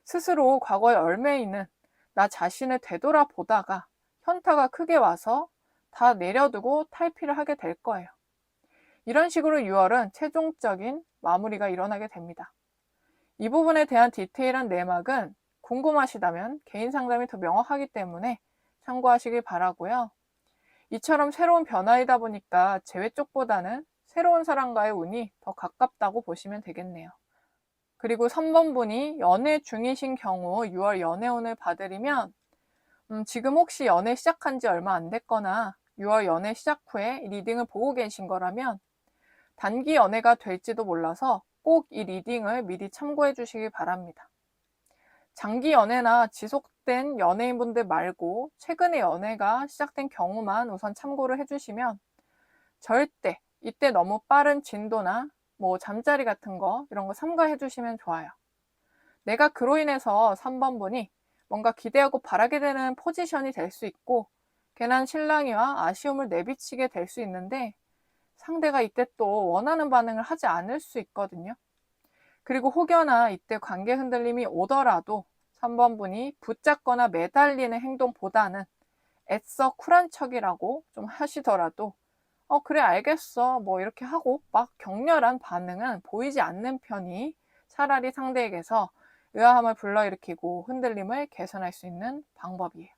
스스로 과거에 얽매이는 있는 나 자신을 되돌아보다가 현타가 크게 와서 다 내려두고 탈피를 하게 될 거예요. 이런 식으로 6월은 최종적인 마무리가 일어나게 됩니다. 이 부분에 대한 디테일한 내막은 궁금하시다면 개인 상담이 더 명확하기 때문에 참고하시길 바라고요. 이처럼 새로운 변화이다 보니까 재회 쪽보다는 새로운 사람과의 운이 더 가깝다고 보시면 되겠네요. 그리고 3번분이 연애 중이신 경우 6월 연애운을 봐드리면, 지금 혹시 연애 시작한 지 얼마 안 됐거나 6월 연애 시작 후에 리딩을 보고 계신 거라면 단기 연애가 될지도 몰라서 꼭 이 리딩을 미리 참고해 주시기 바랍니다. 장기 연애나 지속된 연예인분들 말고 최근에 연애가 시작된 경우만 우선 참고를 해주시면 절대 이때 너무 빠른 진도나 뭐 잠자리 같은 거 이런 거 삼가해 주시면 좋아요. 내가 그로 인해서 3번분이 뭔가 기대하고 바라게 되는 포지션이 될 수 있고 괜한 실랑이와 아쉬움을 내비치게 될 수 있는데 상대가 이때 또 원하는 반응을 하지 않을 수 있거든요. 그리고 혹여나 이때 관계 흔들림이 오더라도 3번분이 붙잡거나 매달리는 행동보다는 애써 쿨한 척이라고 좀 하시더라도 그래 알겠어 뭐 이렇게 하고 막 격렬한 반응은 보이지 않는 편이 차라리 상대에게서 의아함을 불러일으키고 흔들림을 개선할 수 있는 방법이에요.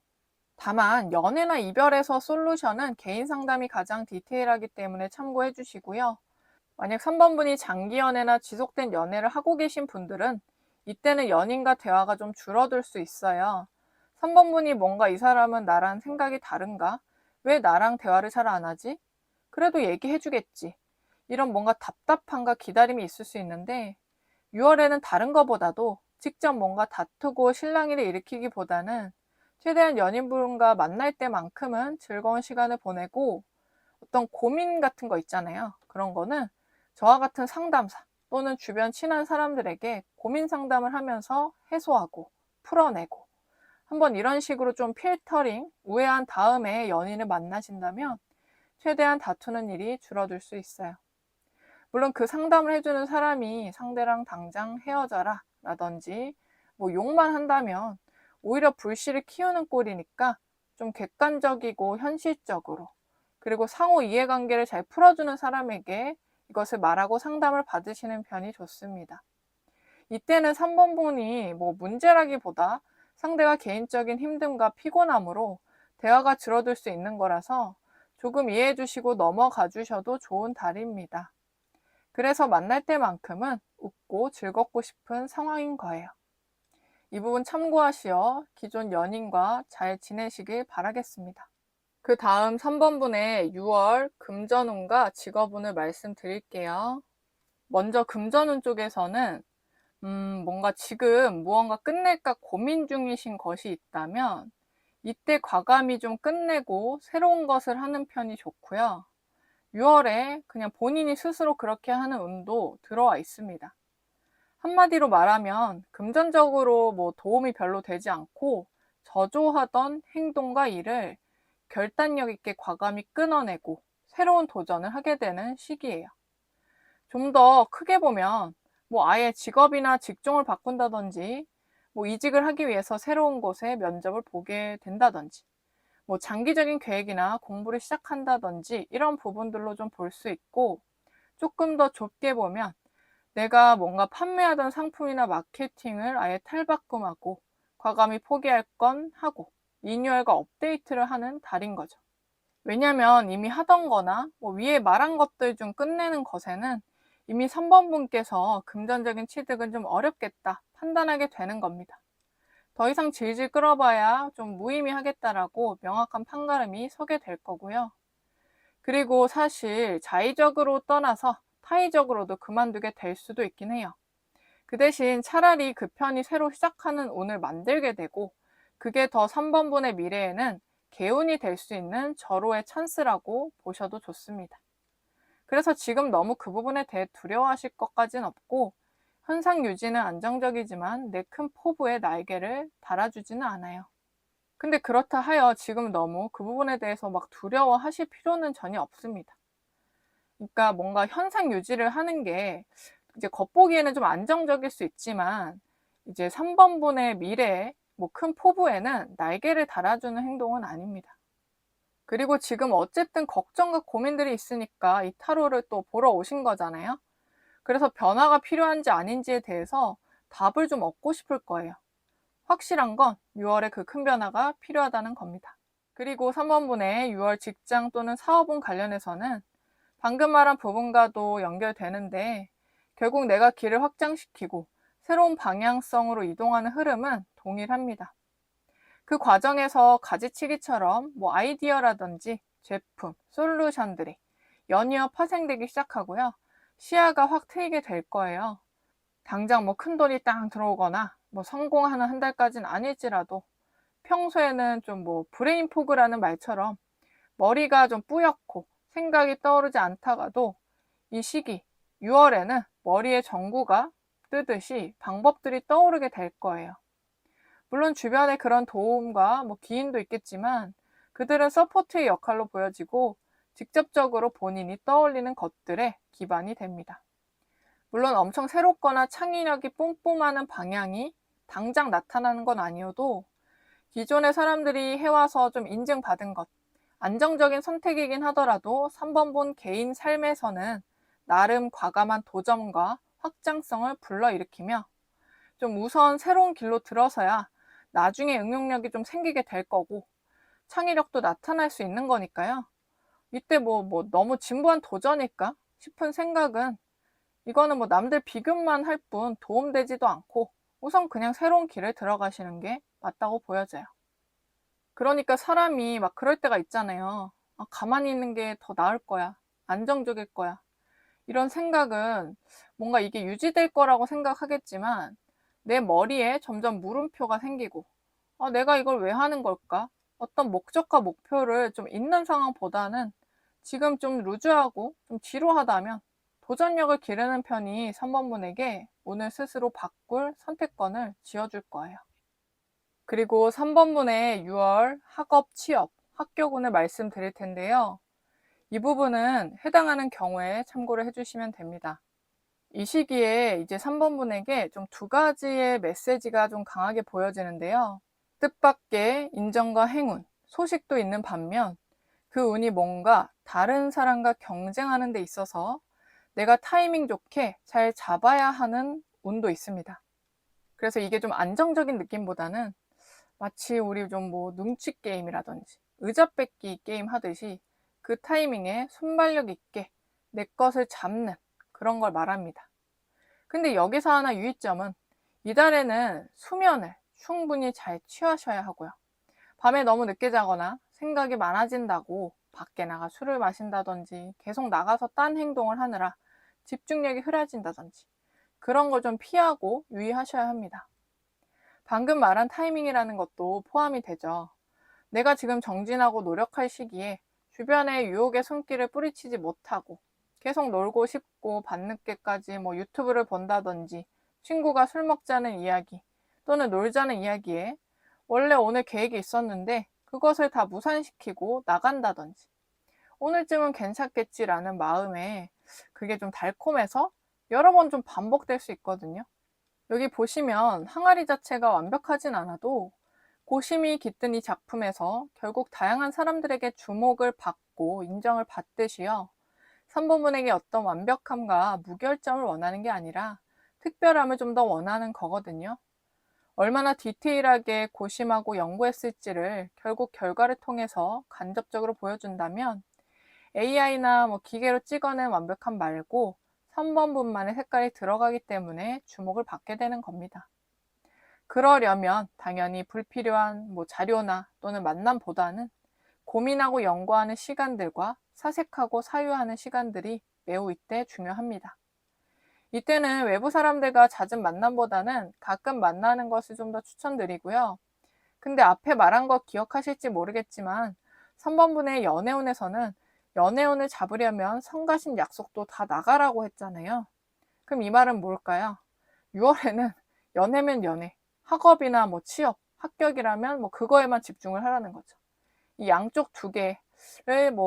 다만 연애나 이별에서 솔루션은 개인 상담이 가장 디테일하기 때문에 참고해 주시고요. 만약 3번분이 장기 연애나 지속된 연애를 하고 계신 분들은 이때는 연인과 대화가 좀 줄어들 수 있어요. 3번분이 뭔가 이 사람은 나랑 생각이 다른가? 왜 나랑 대화를 잘 안 하지? 그래도 얘기해 주겠지. 이런 뭔가 답답함과 기다림이 있을 수 있는데 6월에는 다른 것보다도 직접 뭔가 다투고 실랑이를 일으키기보다는 최대한 연인분과 만날 때만큼은 즐거운 시간을 보내고 어떤 고민 같은 거 있잖아요. 그런 거는 저와 같은 상담사 또는 주변 친한 사람들에게 고민 상담을 하면서 해소하고 풀어내고 한번 이런 식으로 좀 필터링, 우회한 다음에 연인을 만나신다면 최대한 다투는 일이 줄어들 수 있어요. 물론 그 상담을 해주는 사람이 상대랑 당장 헤어져라 라든지 뭐 욕만 한다면 오히려 불씨를 키우는 꼴이니까 좀 객관적이고 현실적으로 그리고 상호 이해관계를 잘 풀어주는 사람에게 이것을 말하고 상담을 받으시는 편이 좋습니다. 이때는 3번분이 뭐 문제라기보다 상대가 개인적인 힘듦과 피곤함으로 대화가 줄어들 수 있는 거라서 조금 이해해 주시고 넘어가 주셔도 좋은 달입니다. 그래서 만날 때만큼은 웃고 즐겁고 싶은 상황인 거예요. 이 부분 참고하시어 기존 연인과 잘 지내시길 바라겠습니다. 그 다음 3번분의 6월 금전운과 직업운을 말씀드릴게요. 먼저 금전운 쪽에서는 뭔가 지금 무언가 끝낼까 고민 중이신 것이 있다면 이때 과감히 좀 끝내고 새로운 것을 하는 편이 좋고요. 6월에 그냥 본인이 스스로 그렇게 하는 운도 들어와 있습니다. 한마디로 말하면 금전적으로 뭐 도움이 별로 되지 않고 저조하던 행동과 일을 결단력 있게 과감히 끊어내고 새로운 도전을 하게 되는 시기예요. 좀 더 크게 보면 뭐 아예 직업이나 직종을 바꾼다든지 뭐 이직을 하기 위해서 새로운 곳에 면접을 보게 된다든지 뭐 장기적인 계획이나 공부를 시작한다든지 이런 부분들로 좀 볼 수 있고 조금 더 좁게 보면 내가 뭔가 판매하던 상품이나 마케팅을 아예 탈바꿈하고 과감히 포기할 건 하고 리뉴얼과 업데이트를 하는 달인 거죠. 왜냐면 이미 하던 거나 뭐 위에 말한 것들 중 끝내는 것에는 이미 3번분께서 금전적인 취득은 좀 어렵겠다 판단하게 되는 겁니다. 더 이상 질질 끌어봐야 좀 무의미하겠다라고 명확한 판가름이 서게 될 거고요. 그리고 사실 자의적으로 떠나서 타의적으로도 그만두게 될 수도 있긴 해요. 그 대신 차라리 그 편이 새로 시작하는 운을 만들게 되고, 그게 더 3번분의 미래에는 개운이 될 수 있는 절호의 찬스라고 보셔도 좋습니다. 그래서 지금 너무 그 부분에 대해 두려워하실 것까진 없고, 현상 유지는 안정적이지만 내 큰 포부에 날개를 달아주지는 않아요. 근데 그렇다 하여 지금 너무 그 부분에 대해서 막 두려워하실 필요는 전혀 없습니다. 그러니까 뭔가 현상 유지를 하는 게 이제 겉보기에는 좀 안정적일 수 있지만, 이제 3번분의 미래에 뭐 큰 포부에는 날개를 달아주는 행동은 아닙니다. 그리고 지금 어쨌든 걱정과 고민들이 있으니까 이 타로를 또 보러 오신 거잖아요. 그래서 변화가 필요한지 아닌지에 대해서 답을 좀 얻고 싶을 거예요. 확실한 건 6월에 그 큰 변화가 필요하다는 겁니다. 그리고 3번분의 6월 직장 또는 사업운 관련해서는 방금 말한 부분과도 연결되는데, 결국 내가 길을 확장시키고 새로운 방향성으로 이동하는 흐름은 동일합니다. 그 과정에서 가지치기처럼 뭐 아이디어라든지 제품, 솔루션들이 연이어 파생되기 시작하고요. 시야가 확 트이게 될 거예요. 당장 뭐 큰돈이 땅 들어오거나 뭐 성공하는 한 달까지는 아닐지라도, 평소에는 좀 뭐 브레인 포그라는 말처럼 머리가 좀 뿌옇고 생각이 떠오르지 않다가도 이 시기 6월에는 머리에 전구가 뜨듯이 방법들이 떠오르게 될 거예요. 물론 주변에 그런 도움과 뭐 기인도 있겠지만, 그들은 서포트의 역할로 보여지고 직접적으로 본인이 떠올리는 것들의 기반이 됩니다. 물론 엄청 새롭거나 창의력이 뿜뿜하는 방향이 당장 나타나는 건 아니어도, 기존의 사람들이 해와서 좀 인증받은 것, 안정적인 선택이긴 하더라도 3번분 개인 삶에서는 나름 과감한 도전과 확장성을 불러일으키며, 좀 우선 새로운 길로 들어서야 나중에 응용력이 좀 생기게 될 거고, 창의력도 나타날 수 있는 거니까요. 이때 뭐 너무 진부한 도전일까 싶은 생각은, 이거는 뭐 남들 비교만 할 뿐 도움되지도 않고, 우선 그냥 새로운 길을 들어가시는 게 맞다고 보여져요. 그러니까 사람이 막 그럴 때가 있잖아요. 가만히 있는 게 더 나을 거야. 안정적일 거야. 이런 생각은 뭔가 이게 유지될 거라고 생각하겠지만, 내 머리에 점점 물음표가 생기고, 내가 이걸 왜 하는 걸까? 어떤 목적과 목표를 좀 있는 상황보다는 지금 좀 루즈하고 좀 지루하다면 도전력을 기르는 편이 3번분에게 오늘 스스로 바꿀 선택권을 쥐어줄 거예요. 그리고 3번분의 6월 학업, 취업, 학교군을 말씀드릴 텐데요. 이 부분은 해당하는 경우에 참고를 해주시면 됩니다. 이 시기에 이제 3번분에게 좀 두 가지의 메시지가 좀 강하게 보여지는데요. 뜻밖의 인정과 행운, 소식도 있는 반면, 그 운이 뭔가 다른 사람과 경쟁하는 데 있어서 내가 타이밍 좋게 잘 잡아야 하는 운도 있습니다. 그래서 이게 좀 안정적인 느낌보다는 마치 우리 좀 뭐 눈치 게임이라든지 의자 뺏기 게임 하듯이 그 타이밍에 순발력 있게 내 것을 잡는 그런 걸 말합니다. 근데 여기서 하나 유의점은, 이달에는 수면을 충분히 잘 취하셔야 하고요. 밤에 너무 늦게 자거나 생각이 많아진다고 밖에 나가 술을 마신다든지 계속 나가서 딴 행동을 하느라 집중력이 흐려진다든지, 그런 걸 좀 피하고 유의하셔야 합니다. 방금 말한 타이밍이라는 것도 포함이 되죠. 내가 지금 정진하고 노력할 시기에 주변에 유혹의 손길을 뿌리치지 못하고 계속 놀고 싶고 밤늦게까지 뭐 유튜브를 본다든지 친구가 술 먹자는 이야기 또는 놀자는 이야기에 원래 오늘 계획이 있었는데 그것을 다 무산시키고 나간다든지, 오늘쯤은 괜찮겠지라는 마음에 그게 좀 달콤해서 여러 번 좀 반복될 수 있거든요. 여기 보시면 항아리 자체가 완벽하진 않아도 고심이 깃든 이 작품에서 결국 다양한 사람들에게 주목을 받고 인정을 받듯이요. 3번분에게 어떤 완벽함과 무결점을 원하는 게 아니라 특별함을 좀 더 원하는 거거든요. 얼마나 디테일하게 고심하고 연구했을지를 결국 결과를 통해서 간접적으로 보여준다면, AI나 뭐 기계로 찍어낸 완벽함 말고 3번분만의 색깔이 들어가기 때문에 주목을 받게 되는 겁니다. 그러려면 당연히 불필요한 자료나 또는 만남보다는 고민하고 연구하는 시간들과 사색하고 사유하는 시간들이 매우 이때 중요합니다. 이때는 외부 사람들과 잦은 만남보다는 가끔 만나는 것을 좀 더 추천드리고요. 근데 앞에 말한 거 기억하실지 모르겠지만 3번분의 연애운에서는 연애운을 잡으려면 성가신 약속도 다 나가라고 했잖아요. 그럼 이 말은 뭘까요? 6월에는 연애면 연애, 학업이나 취업, 합격이라면 그거에만 집중을 하라는 거죠. 이 양쪽 두 개를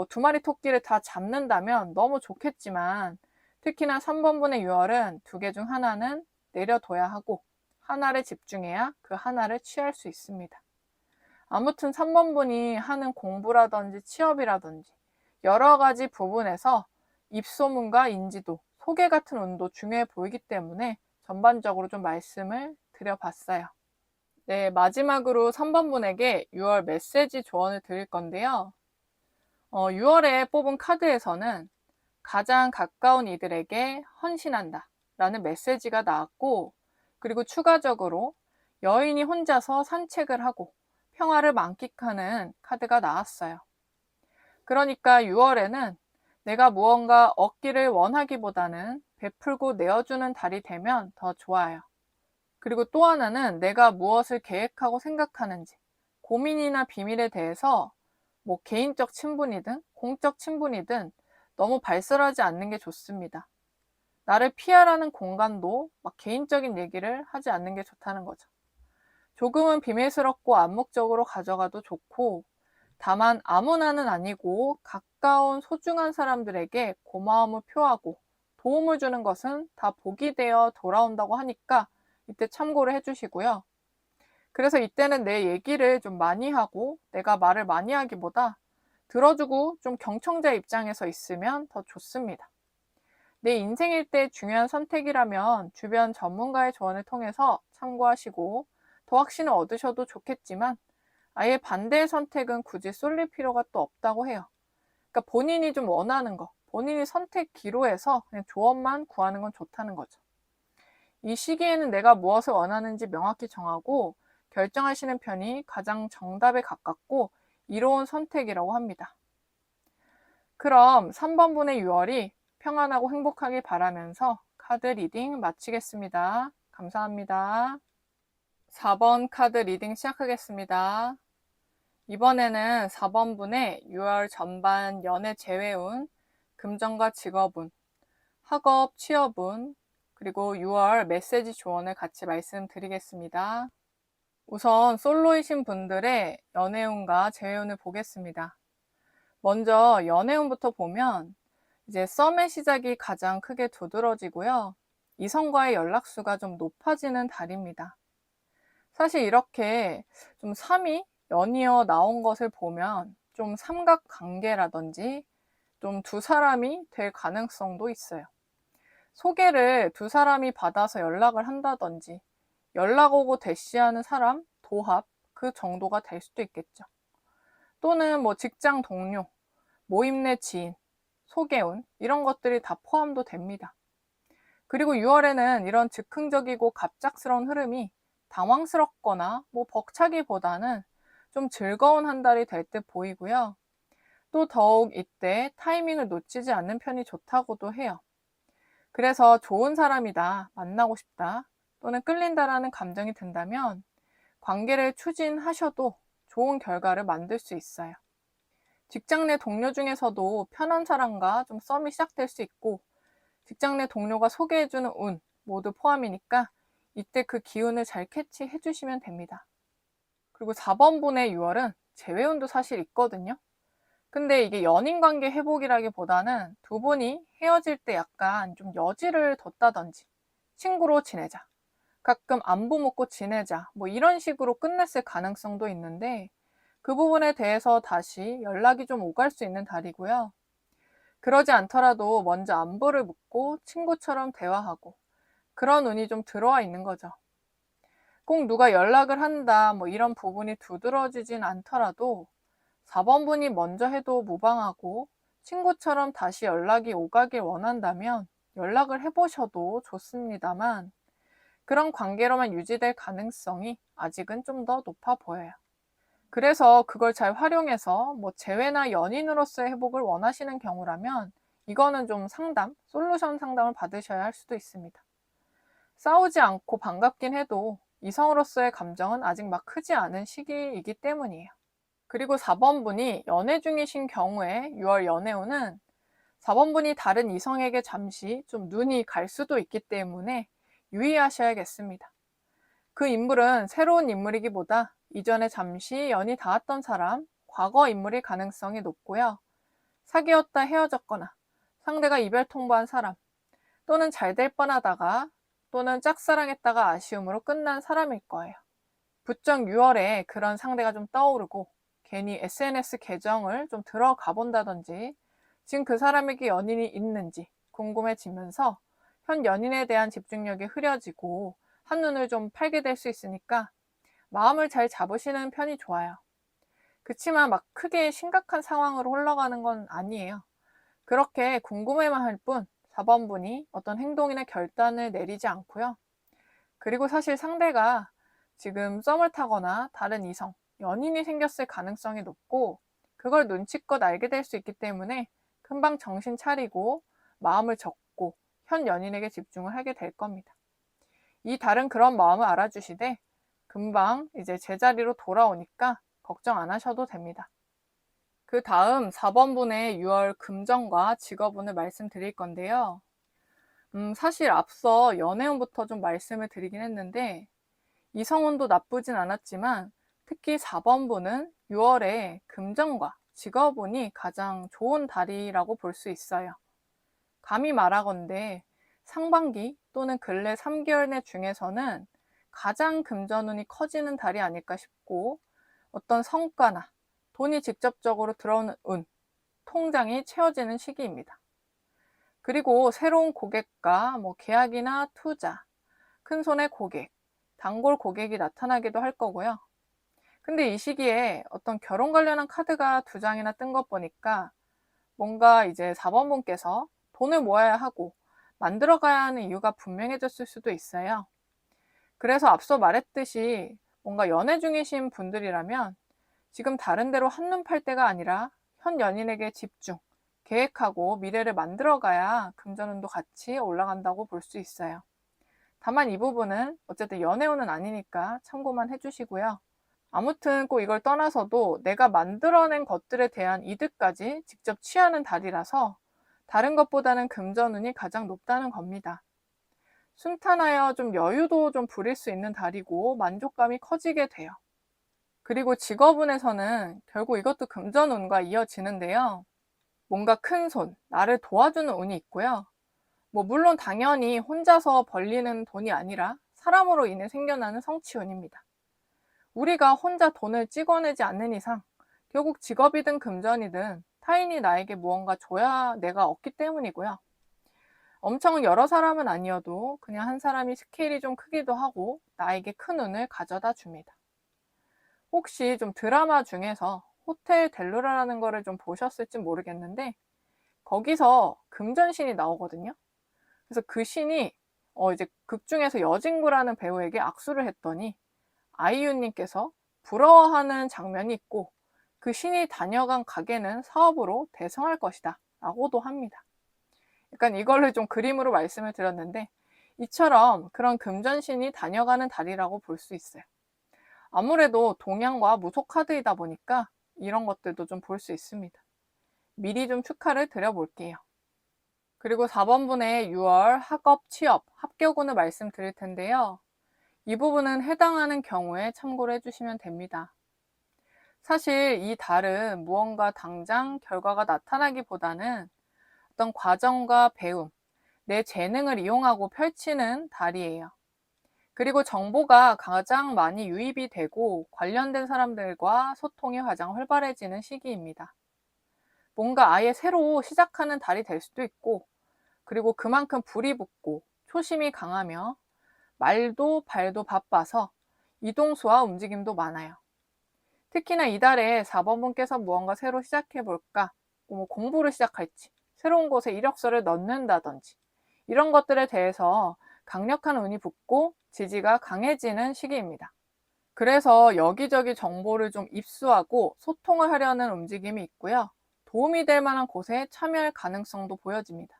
두 마리 토끼를 다 잡는다면 너무 좋겠지만 특히나 3번분의 6월은 두 개 중 하나는 내려둬야 하고 하나를 집중해야 그 하나를 취할 수 있습니다. 아무튼 3번분이 하는 공부라든지 취업이라든지 여러 가지 부분에서 입소문과 인지도, 소개 같은 운도 중요해 보이기 때문에 전반적으로 좀 말씀을 드려봤어요. 네, 마지막으로 3번분에게 6월 메시지 조언을 드릴 건데요. 6월에 뽑은 카드에서는 가장 가까운 이들에게 헌신한다 라는 메시지가 나왔고, 그리고 추가적으로 여인이 혼자서 산책을 하고 평화를 만끽하는 카드가 나왔어요. 그러니까 6월에는 내가 무언가 얻기를 원하기보다는 베풀고 내어주는 달이 되면 더 좋아요. 그리고 또 하나는 내가 무엇을 계획하고 생각하는지, 고민이나 비밀에 대해서 개인적 친분이든 공적 친분이든 너무 발설하지 않는 게 좋습니다. 나를 피하라는 공간도 개인적인 얘기를 하지 않는 게 좋다는 거죠. 조금은 비밀스럽고 암묵적으로 가져가도 좋고, 다만 아무나는 아니고 가까운 소중한 사람들에게 고마움을 표하고 도움을 주는 것은 다 복이 되어 돌아온다고 하니까 이때 참고를 해주시고요. 그래서 이때는 내 얘기를 좀 많이 하고 내가 말을 많이 하기보다 들어주고 좀 경청자 입장에서 있으면 더 좋습니다. 내 인생일 때 중요한 선택이라면 주변 전문가의 조언을 통해서 참고하시고 더 확신을 얻으셔도 좋겠지만 아예 반대의 선택은 굳이 쏠릴 필요가 또 없다고 해요. 그러니까 본인이 좀 원하는 거, 본인이 선택 기로에서 그냥 조언만 구하는 건 좋다는 거죠. 이 시기에는 내가 무엇을 원하는지 명확히 정하고 결정하시는 편이 가장 정답에 가깝고 이로운 선택이라고 합니다. 그럼 3번분의 6월이 평안하고 행복하길 바라면서 카드 리딩 마치겠습니다. 감사합니다. 4번 카드 리딩 시작하겠습니다. 이번에는 4번분의 6월 전반 연애 재회운, 금전과 직업운, 학업, 취업운, 그리고 6월 메시지 조언을 같이 말씀드리겠습니다. 우선 솔로이신 분들의 연애운과 재회운을 보겠습니다. 먼저 연애운부터 보면 이제 썸의 시작이 가장 크게 두드러지고요. 이성과의 연락수가 좀 높아지는 달입니다. 사실 이렇게 좀 3이 연이어 나온 것을 보면 좀 삼각관계라든지 좀 두 사람이 될 가능성도 있어요. 소개를 두 사람이 받아서 연락을 한다든지 연락 오고 대시하는 사람, 도합 그 정도가 될 수도 있겠죠. 또는 직장 동료, 모임 내 지인, 소개운 이런 것들이 다 포함도 됩니다. 그리고 6월에는 이런 즉흥적이고 갑작스러운 흐름이 당황스럽거나 벅차기보다는 좀 즐거운 한 달이 될 듯 보이고요. 또 더욱 이때 타이밍을 놓치지 않는 편이 좋다고도 해요. 그래서 좋은 사람이다, 만나고 싶다, 또는 끌린다라는 감정이 든다면 관계를 추진하셔도 좋은 결과를 만들 수 있어요. 직장 내 동료 중에서도 편한 사람과 좀 썸이 시작될 수 있고 직장 내 동료가 소개해주는 운 모두 포함이니까 이때 그 기운을 잘 캐치해 주시면 됩니다. 그리고 4번분의 6월은 재회운도 사실 있거든요. 근데 이게 연인관계 회복이라기보다는 두 분이 헤어질 때 약간 좀 여지를 뒀다든지 친구로 지내자, 가끔 안부 묻고 지내자 이런 식으로 끝냈을 가능성도 있는데 그 부분에 대해서 다시 연락이 좀 오갈 수 있는 달이고요. 그러지 않더라도 먼저 안부를 묻고 친구처럼 대화하고 그런 운이 좀 들어와 있는 거죠. 꼭 누가 연락을 한다 이런 부분이 두드러지진 않더라도 4번분이 먼저 해도 무방하고 친구처럼 다시 연락이 오가길 원한다면 연락을 해보셔도 좋습니다만 그런 관계로만 유지될 가능성이 아직은 좀 더 높아 보여요. 그래서 그걸 잘 활용해서 뭐 재회나 연인으로서의 회복을 원하시는 경우라면 이거는 좀 솔루션 상담을 받으셔야 할 수도 있습니다. 싸우지 않고 반갑긴 해도 이성으로서의 감정은 아직 막 크지 않은 시기이기 때문이에요. 그리고 4번분이 연애 중이신 경우에 6월 연애운은 4번분이 다른 이성에게 잠시 좀 눈이 갈 수도 있기 때문에 유의하셔야겠습니다. 그 인물은 새로운 인물이기보다 이전에 잠시 연이 닿았던 사람, 과거 인물일 가능성이 높고요. 사귀었다 헤어졌거나 상대가 이별 통보한 사람, 또는 잘 될 뻔하다가 또는 짝사랑했다가 아쉬움으로 끝난 사람일 거예요. 부쩍 6월에 그런 상대가 좀 떠오르고 괜히 SNS 계정을 좀 들어가 본다든지 지금 그 사람에게 연인이 있는지 궁금해지면서 현 연인에 대한 집중력이 흐려지고 한눈을 좀 팔게 될 수 있으니까 마음을 잘 잡으시는 편이 좋아요. 그치만 막 크게 심각한 상황으로 흘러가는 건 아니에요. 그렇게 궁금해만 할 뿐 4번분이 어떤 행동이나 결단을 내리지 않고요. 그리고 사실 상대가 지금 썸을 타거나 다른 이성, 연인이 생겼을 가능성이 높고 그걸 눈치껏 알게 될 수 있기 때문에 금방 정신 차리고 마음을 접고 현 연인에게 집중을 하게 될 겁니다. 이 달은 그런 마음을 알아주시되 금방 이제 제자리로 돌아오니까 걱정 안 하셔도 됩니다. 그 다음 4번분의 6월 금전과 직업운을 말씀드릴 건데요. 사실 앞서 연애운부터 좀 말씀을 드리긴 했는데 이성운도 나쁘진 않았지만 특히 4번분은 6월에 금전과 직업운이 가장 좋은 달이라고 볼 수 있어요. 감히 말하건대 상반기 또는 근래 3개월 내 중에서는 가장 금전운이 커지는 달이 아닐까 싶고 어떤 성과나 돈이 직접적으로 들어오는 운, 통장이 채워지는 시기입니다. 그리고 새로운 고객과 계약이나 투자, 큰손의 고객, 단골 고객이 나타나기도 할 거고요. 근데 이 시기에 어떤 결혼 관련한 카드가 2장이나 뜬 것 보니까 뭔가 이제 4번분께서 돈을 모아야 하고 만들어 가야 하는 이유가 분명해졌을 수도 있어요. 그래서 앞서 말했듯이 뭔가 연애 중이신 분들이라면 지금 다른 데로 한눈 팔 때가 아니라 현 연인에게 집중, 계획하고 미래를 만들어 가야 금전운도 같이 올라간다고 볼 수 있어요. 다만 이 부분은 어쨌든 연애운은 아니니까 참고만 해주시고요. 아무튼 꼭 이걸 떠나서도 내가 만들어낸 것들에 대한 이득까지 직접 취하는 달이라서 다른 것보다는 금전운이 가장 높다는 겁니다. 순탄하여 좀 여유도 좀 부릴 수 있는 달이고 만족감이 커지게 돼요. 그리고 직업운에서는 결국 이것도 금전운과 이어지는데요. 뭔가 큰 손, 나를 도와주는 운이 있고요. 물론 당연히 혼자서 벌리는 돈이 아니라 사람으로 인해 생겨나는 성취운입니다. 우리가 혼자 돈을 찍어내지 않는 이상 결국 직업이든 금전이든 타인이 나에게 무언가 줘야 내가 얻기 때문이고요. 엄청 여러 사람은 아니어도 그냥 한 사람이 스케일이 좀 크기도 하고 나에게 큰 운을 가져다 줍니다. 혹시 좀 드라마 중에서 호텔 델루라라는 거를 좀 보셨을지 모르겠는데 거기서 금전신이 나오거든요. 그래서 그 신이 이제 극 중에서 여진구라는 배우에게 악수를 했더니 아이유님께서 부러워하는 장면이 있고 그 신이 다녀간 가게는 사업으로 대성할 것이다 라고도 합니다. 약간 이걸로 좀 그림으로 말씀을 드렸는데 이처럼 그런 금전신이 다녀가는 달이라고 볼 수 있어요. 아무래도 동양과 무속 카드이다 보니까 이런 것들도 좀 볼 수 있습니다. 미리 좀 축하를 드려볼게요. 그리고 4번분의 6월 학업, 취업, 합격운을 말씀드릴 텐데요. 이 부분은 해당하는 경우에 참고를 해주시면 됩니다. 사실 이 달은 무언가 당장 결과가 나타나기보다는 어떤 과정과 배움, 내 재능을 이용하고 펼치는 달이에요. 그리고 정보가 가장 많이 유입이 되고 관련된 사람들과 소통이 가장 활발해지는 시기입니다. 뭔가 아예 새로 시작하는 달이 될 수도 있고 그리고 그만큼 불이 붙고 초심이 강하며 말도 발도 바빠서 이동수와 움직임도 많아요. 특히나 이달에 4번분께서 무언가 새로 시작해볼까, 공부를 시작할지, 새로운 곳에 이력서를 넣는다든지 이런 것들에 대해서 강력한 운이 붙고 지지가 강해지는 시기입니다. 그래서 여기저기 정보를 좀 입수하고 소통을 하려는 움직임이 있고요. 도움이 될 만한 곳에 참여할 가능성도 보여집니다.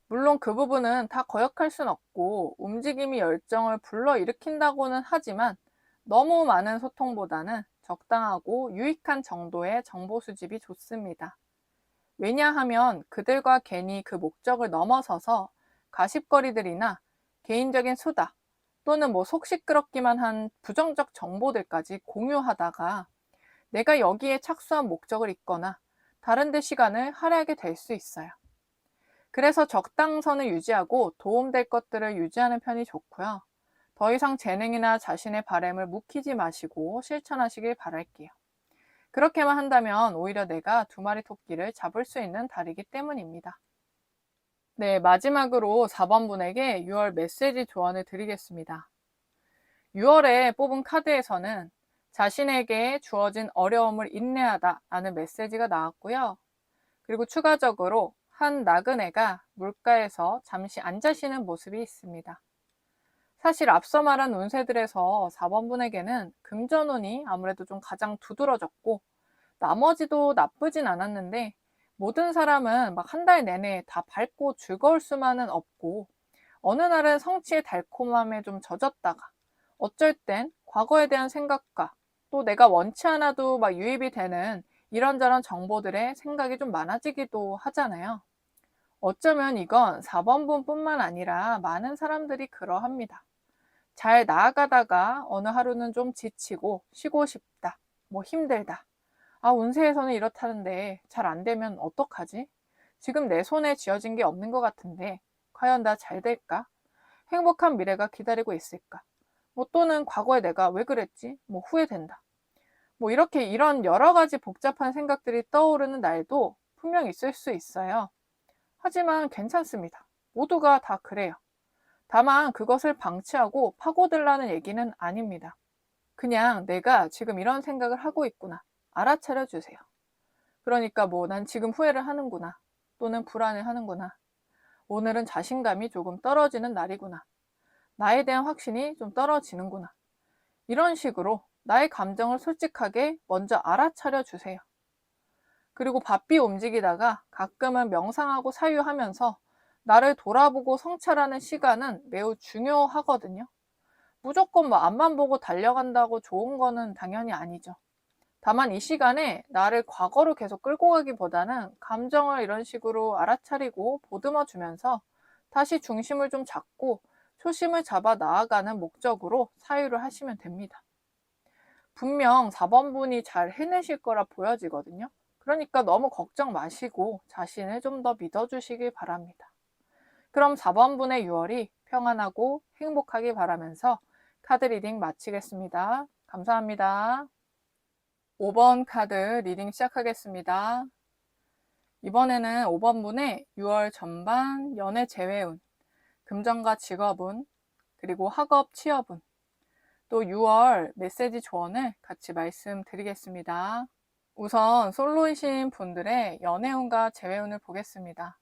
물론 그 부분은 다 거역할 순 없고 움직임이 열정을 불러일으킨다고는 하지만 너무 많은 소통보다는 적당하고 유익한 정도의 정보 수집이 좋습니다. 왜냐하면 그들과 괜히 그 목적을 넘어서서 가십거리들이나 개인적인 수다 또는 속 시끄럽기만 한 부정적 정보들까지 공유하다가 내가 여기에 착수한 목적을 잊거나 다른 데 시간을 할애하게 될 수 있어요. 그래서 적당선을 유지하고 도움될 것들을 유지하는 편이 좋고요. 더 이상 재능이나 자신의 바램을 묵히지 마시고 실천하시길 바랄게요. 그렇게만 한다면 오히려 내가 두 마리 토끼를 잡을 수 있는 달이기 때문입니다. 네, 마지막으로 4번 분에게 6월 메시지 조언을 드리겠습니다. 6월에 뽑은 카드에서는 자신에게 주어진 어려움을 인내하다 라는 메시지가 나왔고요. 그리고 추가적으로 한 나그네가 물가에서 잠시 앉아 쉬는 모습이 있습니다. 사실 앞서 말한 운세들에서 4번 분에게는 금전운이 아무래도 좀 가장 두드러졌고 나머지도 나쁘진 않았는데 모든 사람은 막 한 달 내내 다 밝고 즐거울 수만은 없고 어느 날은 성취의 달콤함에 좀 젖었다가 어쩔 땐 과거에 대한 생각과 또 내가 원치 않아도 막 유입이 되는 이런저런 정보들의 생각이 좀 많아지기도 하잖아요. 어쩌면 이건 4번 분뿐만 아니라 많은 사람들이 그러합니다. 잘 나아가다가 어느 하루는 좀 지치고 쉬고 싶다, 힘들다. 아, 운세에서는 이렇다는데 잘 안 되면 어떡하지? 지금 내 손에 쥐어진 게 없는 것 같은데 과연 나 잘 될까? 행복한 미래가 기다리고 있을까? 또는 과거에 내가 왜 그랬지? 후회된다. 이렇게 이런 여러 가지 복잡한 생각들이 떠오르는 날도 분명 있을 수 있어요. 하지만 괜찮습니다. 모두가 다 그래요. 다만 그것을 방치하고 파고들라는 얘기는 아닙니다. 그냥 내가 지금 이런 생각을 하고 있구나. 알아차려 주세요. 그러니까 난 지금 후회를 하는구나. 또는 불안해하는구나. 오늘은 자신감이 조금 떨어지는 날이구나. 나에 대한 확신이 좀 떨어지는구나. 이런 식으로 나의 감정을 솔직하게 먼저 알아차려 주세요. 그리고 바삐 움직이다가 가끔은 명상하고 사유하면서 나를 돌아보고 성찰하는 시간은 매우 중요하거든요. 무조건 앞만 보고 달려간다고 좋은 거는 당연히 아니죠. 다만 이 시간에 나를 과거로 계속 끌고 가기보다는 감정을 이런 식으로 알아차리고 보듬어 주면서 다시 중심을 좀 잡고 초심을 잡아 나아가는 목적으로 사유를 하시면 됩니다. 분명 4번 분이 잘 해내실 거라 보여지거든요. 그러니까 너무 걱정 마시고 자신을 좀 더 믿어주시길 바랍니다. 그럼 4번 분의 6월이 평안하고 행복하길 바라면서 카드 리딩 마치겠습니다. 감사합니다. 5번 카드 리딩 시작하겠습니다. 이번에는 5번 분의 6월 전반 연애 재회운, 금전과 직업운, 그리고 학업 취업운, 또 6월 메시지 조언을 같이 말씀드리겠습니다. 우선 솔로이신 분들의 연애운과 재회운을 보겠습니다.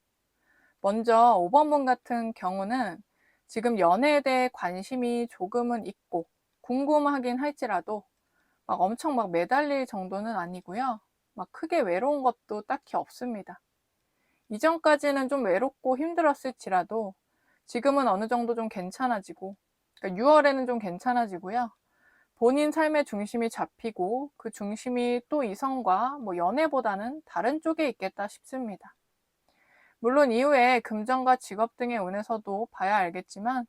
먼저 5번 분 같은 경우는 지금 연애에 대해 관심이 조금은 있고 궁금하긴 할지라도 엄청 매달릴 정도는 아니고요. 크게 외로운 것도 딱히 없습니다. 이전까지는 좀 외롭고 힘들었을지라도 지금은 어느 정도 좀 괜찮아지고, 그러니까 6월에는 좀 괜찮아지고요. 본인 삶의 중심이 잡히고 그 중심이 또 이성과 연애보다는 다른 쪽에 있겠다 싶습니다. 물론 이후에 금전과 직업 등의 운에서도 봐야 알겠지만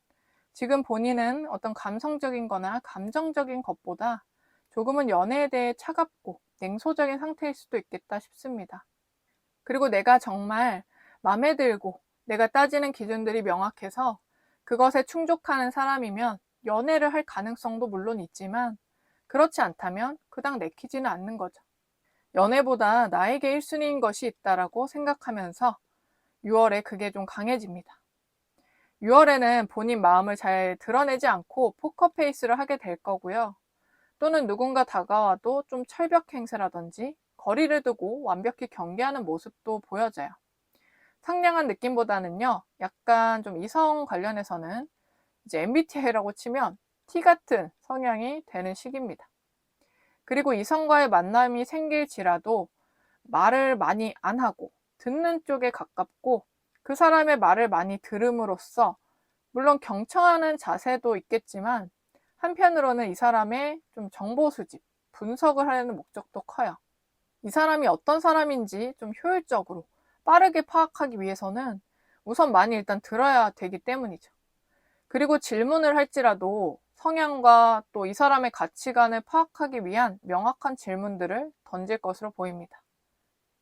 지금 본인은 어떤 감성적인 거나 감정적인 것보다 조금은 연애에 대해 차갑고 냉소적인 상태일 수도 있겠다 싶습니다. 그리고 내가 정말 마음에 들고 내가 따지는 기준들이 명확해서 그것에 충족하는 사람이면 연애를 할 가능성도 물론 있지만 그렇지 않다면 그닥 내키지는 않는 거죠. 연애보다 나에게 1순위인 것이 있다라고 생각하면서 6월에 그게 좀 강해집니다. 6월에는 본인 마음을 잘 드러내지 않고 포커페이스를 하게 될 거고요. 또는 누군가 다가와도 좀 철벽 행세라든지 거리를 두고 완벽히 경계하는 모습도 보여져요. 상냥한 느낌보다는요, 약간 좀 이성 관련해서는 이제 MBTI라고 치면 T 같은 성향이 되는 시기입니다. 그리고 이성과의 만남이 생길지라도 말을 많이 안 하고 듣는 쪽에 가깝고 그 사람의 말을 많이 들음으로써 물론 경청하는 자세도 있겠지만 한편으로는 이 사람의 좀 정보 수집, 분석을 하려는 목적도 커요. 이 사람이 어떤 사람인지 좀 효율적으로 빠르게 파악하기 위해서는 우선 많이 일단 들어야 되기 때문이죠. 그리고 질문을 할지라도 성향과 또 이 사람의 가치관을 파악하기 위한 명확한 질문들을 던질 것으로 보입니다.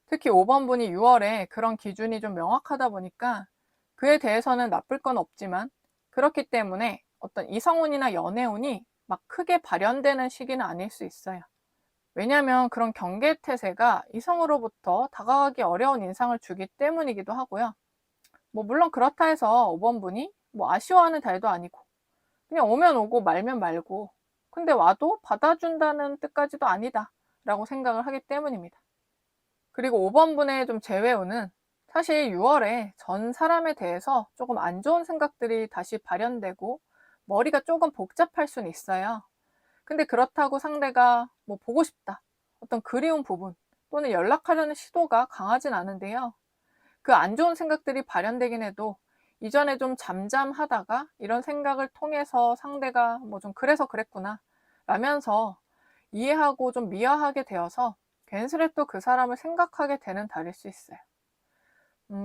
특히 5번 분이 6월에 그런 기준이 좀 명확하다 보니까 그에 대해서는 나쁠 건 없지만 그렇기 때문에 어떤 이성운이나 연애운이 막 크게 발현되는 시기는 아닐 수 있어요. 왜냐하면 그런 경계태세가 이성으로부터 다가가기 어려운 인상을 주기 때문이기도 하고요. 물론 그렇다 해서 5번 분이 아쉬워하는 달도 아니고 그냥 오면 오고 말면 말고 근데 와도 받아준다는 뜻까지도 아니다 라고 생각을 하기 때문입니다. 그리고 5번 분의 좀 재회운은 사실 6월에 전 사람에 대해서 조금 안 좋은 생각들이 다시 발현되고 머리가 조금 복잡할 수는 있어요. 근데 그렇다고 상대가 보고 싶다, 어떤 그리운 부분 또는 연락하려는 시도가 강하진 않은데요. 그 안 좋은 생각들이 발현되긴 해도 이전에 좀 잠잠하다가 이런 생각을 통해서 상대가 좀 그래서 그랬구나 라면서 이해하고 좀 미화하게 되어서 괜스레 또 그 사람을 생각하게 되는 달일 수 있어요.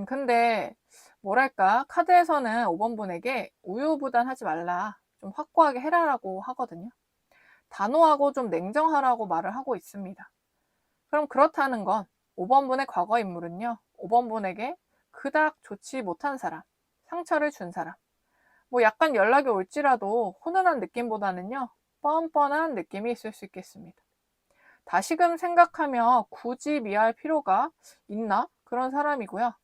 근데 뭐랄까 카드에서는 5번 분에게 우유부단하지 말라, 좀 확고하게 해라라고 하거든요. 단호하고 좀 냉정하라고 말을 하고 있습니다. 그럼 그렇다는 건 5번 분의 과거 인물은요, 5번 분에게 그닥 좋지 못한 사람, 상처를 준 사람, 약간 연락이 올지라도 훈훈한 느낌보다는요, 뻔뻔한 느낌이 있을 수 있겠습니다. 다시금 생각하며 굳이 미화할 필요가 있나? 그런 사람이고요.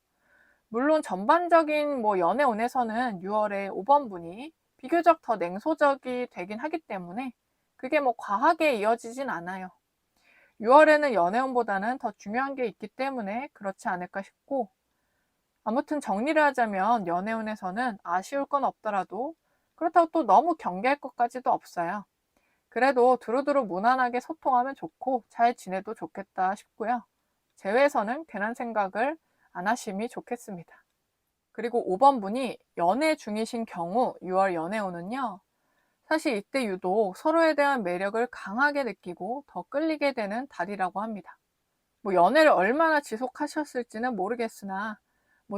물론 전반적인 연애운에서는 6월에 5번 분이 비교적 더 냉소적이 되긴 하기 때문에 그게 과하게 이어지진 않아요. 6월에는 연애운보다는 더 중요한 게 있기 때문에 그렇지 않을까 싶고, 아무튼 정리를 하자면 연애운에서는 아쉬울 건 없더라도 그렇다고 또 너무 경계할 것까지도 없어요. 그래도 두루두루 무난하게 소통하면 좋고 잘 지내도 좋겠다 싶고요. 재회에서는 괜한 생각을 안 하심이 좋겠습니다. 그리고 5번 분이 연애 중이신 경우 6월 연애운은요, 사실 이때 유독 서로에 대한 매력을 강하게 느끼고 더 끌리게 되는 달이라고 합니다. 연애를 얼마나 지속하셨을지는 모르겠으나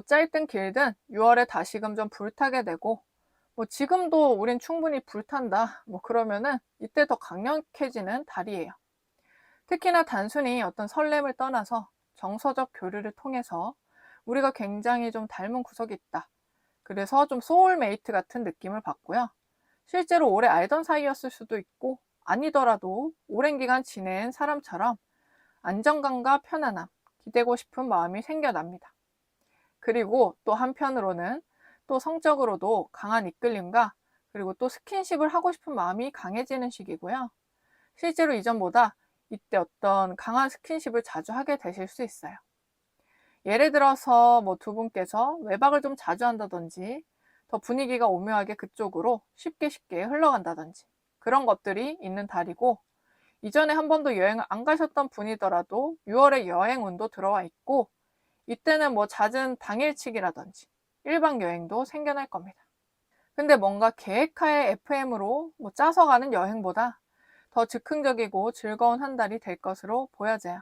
짧든 길든 6월에 다시금 좀 불타게 되고 지금도 우린 충분히 불탄다 그러면은 이때 더 강력해지는 달이에요. 특히나 단순히 어떤 설렘을 떠나서 정서적 교류를 통해서 우리가 굉장히 좀 닮은 구석이 있다, 그래서 좀 소울메이트 같은 느낌을 받고요. 실제로 오래 알던 사이였을 수도 있고 아니더라도 오랜 기간 지낸 사람처럼 안정감과 편안함, 기대고 싶은 마음이 생겨납니다. 그리고 또 한편으로는 또 성적으로도 강한 이끌림과 그리고 또 스킨십을 하고 싶은 마음이 강해지는 시기고요. 실제로 이전보다 이때 어떤 강한 스킨십을 자주 하게 되실 수 있어요. 예를 들어서 두 분께서 외박을 좀 자주 한다든지 더 분위기가 오묘하게 그쪽으로 쉽게 흘러간다든지 그런 것들이 있는 달이고, 이전에 한 번도 여행을 안 가셨던 분이더라도 6월에 여행운도 들어와 있고 이때는 잦은 당일치기라든지 1박 여행도 생겨날 겁니다. 근데 뭔가 계획하에 FM으로 짜서 가는 여행보다 더 즉흥적이고 즐거운 한 달이 될 것으로 보여져요.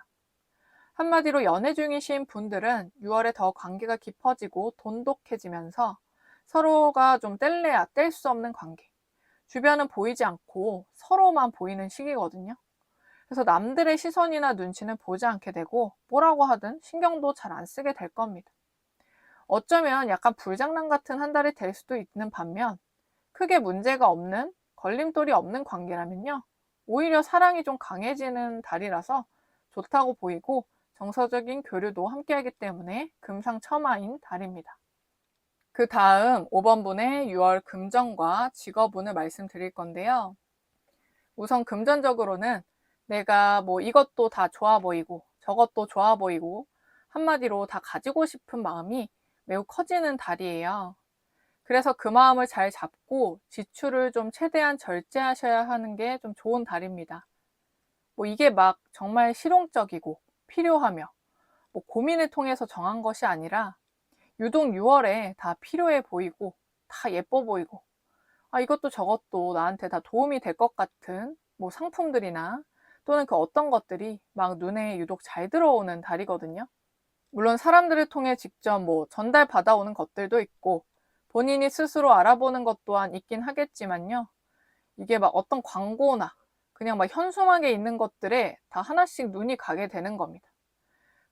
한마디로 연애 중이신 분들은 6월에 더 관계가 깊어지고 돈독해지면서 서로가 좀 뗄래야 뗄 수 없는 관계, 주변은 보이지 않고 서로만 보이는 시기거든요. 그래서 남들의 시선이나 눈치는 보지 않게 되고 뭐라고 하든 신경도 잘 안 쓰게 될 겁니다. 어쩌면 약간 불장난 같은 한 달이 될 수도 있는 반면 크게 문제가 없는, 걸림돌이 없는 관계라면요, 오히려 사랑이 좀 강해지는 달이라서 좋다고 보이고 정서적인 교류도 함께하기 때문에 금상첨화인 달입니다. 그 다음 5번 분의 6월 금전과 직업운을 말씀드릴 건데요. 우선 금전적으로는 내가 이것도 다 좋아 보이고 저것도 좋아 보이고 한마디로 다 가지고 싶은 마음이 매우 커지는 달이에요. 그래서 그 마음을 잘 잡고 지출을 좀 최대한 절제하셔야 하는 게 좀 좋은 달입니다. 뭐 이게 막 정말 실용적이고 필요하며 뭐 고민을 통해서 정한 것이 아니라 유독 6월에 다 필요해 보이고 다 예뻐 보이고 이것도 저것도 나한테 다 도움이 될 것 같은 뭐 상품들이나 또는 그 어떤 것들이 막 눈에 유독 잘 들어오는 달이거든요. 물론 사람들을 통해 직접 뭐 전달 받아오는 것들도 있고 본인이 스스로 알아보는 것 또한 있긴 하겠지만요. 이게 막 어떤 광고나 그냥 막 현수막에 있는 것들에 다 하나씩 눈이 가게 되는 겁니다.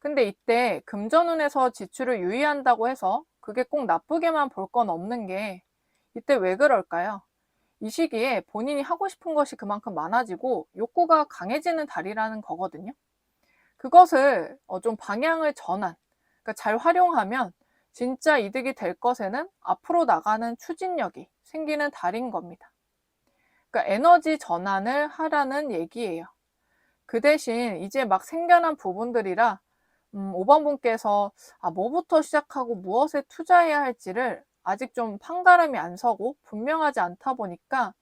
근데 이때 금전운에서 지출을 유의한다고 해서 그게 꼭 나쁘게만 볼 건 없는 게 이때 왜 그럴까요? 이 시기에 본인이 하고 싶은 것이 그만큼 많아지고 욕구가 강해지는 달이라는 거거든요. 그것을 좀 방향을 전환, 그러니까 잘 활용하면 진짜 이득이 될 것에는 앞으로 나가는 추진력이 생기는 달인 겁니다. 그러니까 에너지 전환을 하라는 얘기예요. 그 대신 이제 막 생겨난 부분들이라 5번 분께서 뭐부터 시작하고 무엇에 투자해야 할지를 아직 좀 판가름이 안 서고 분명하지 않다 보니까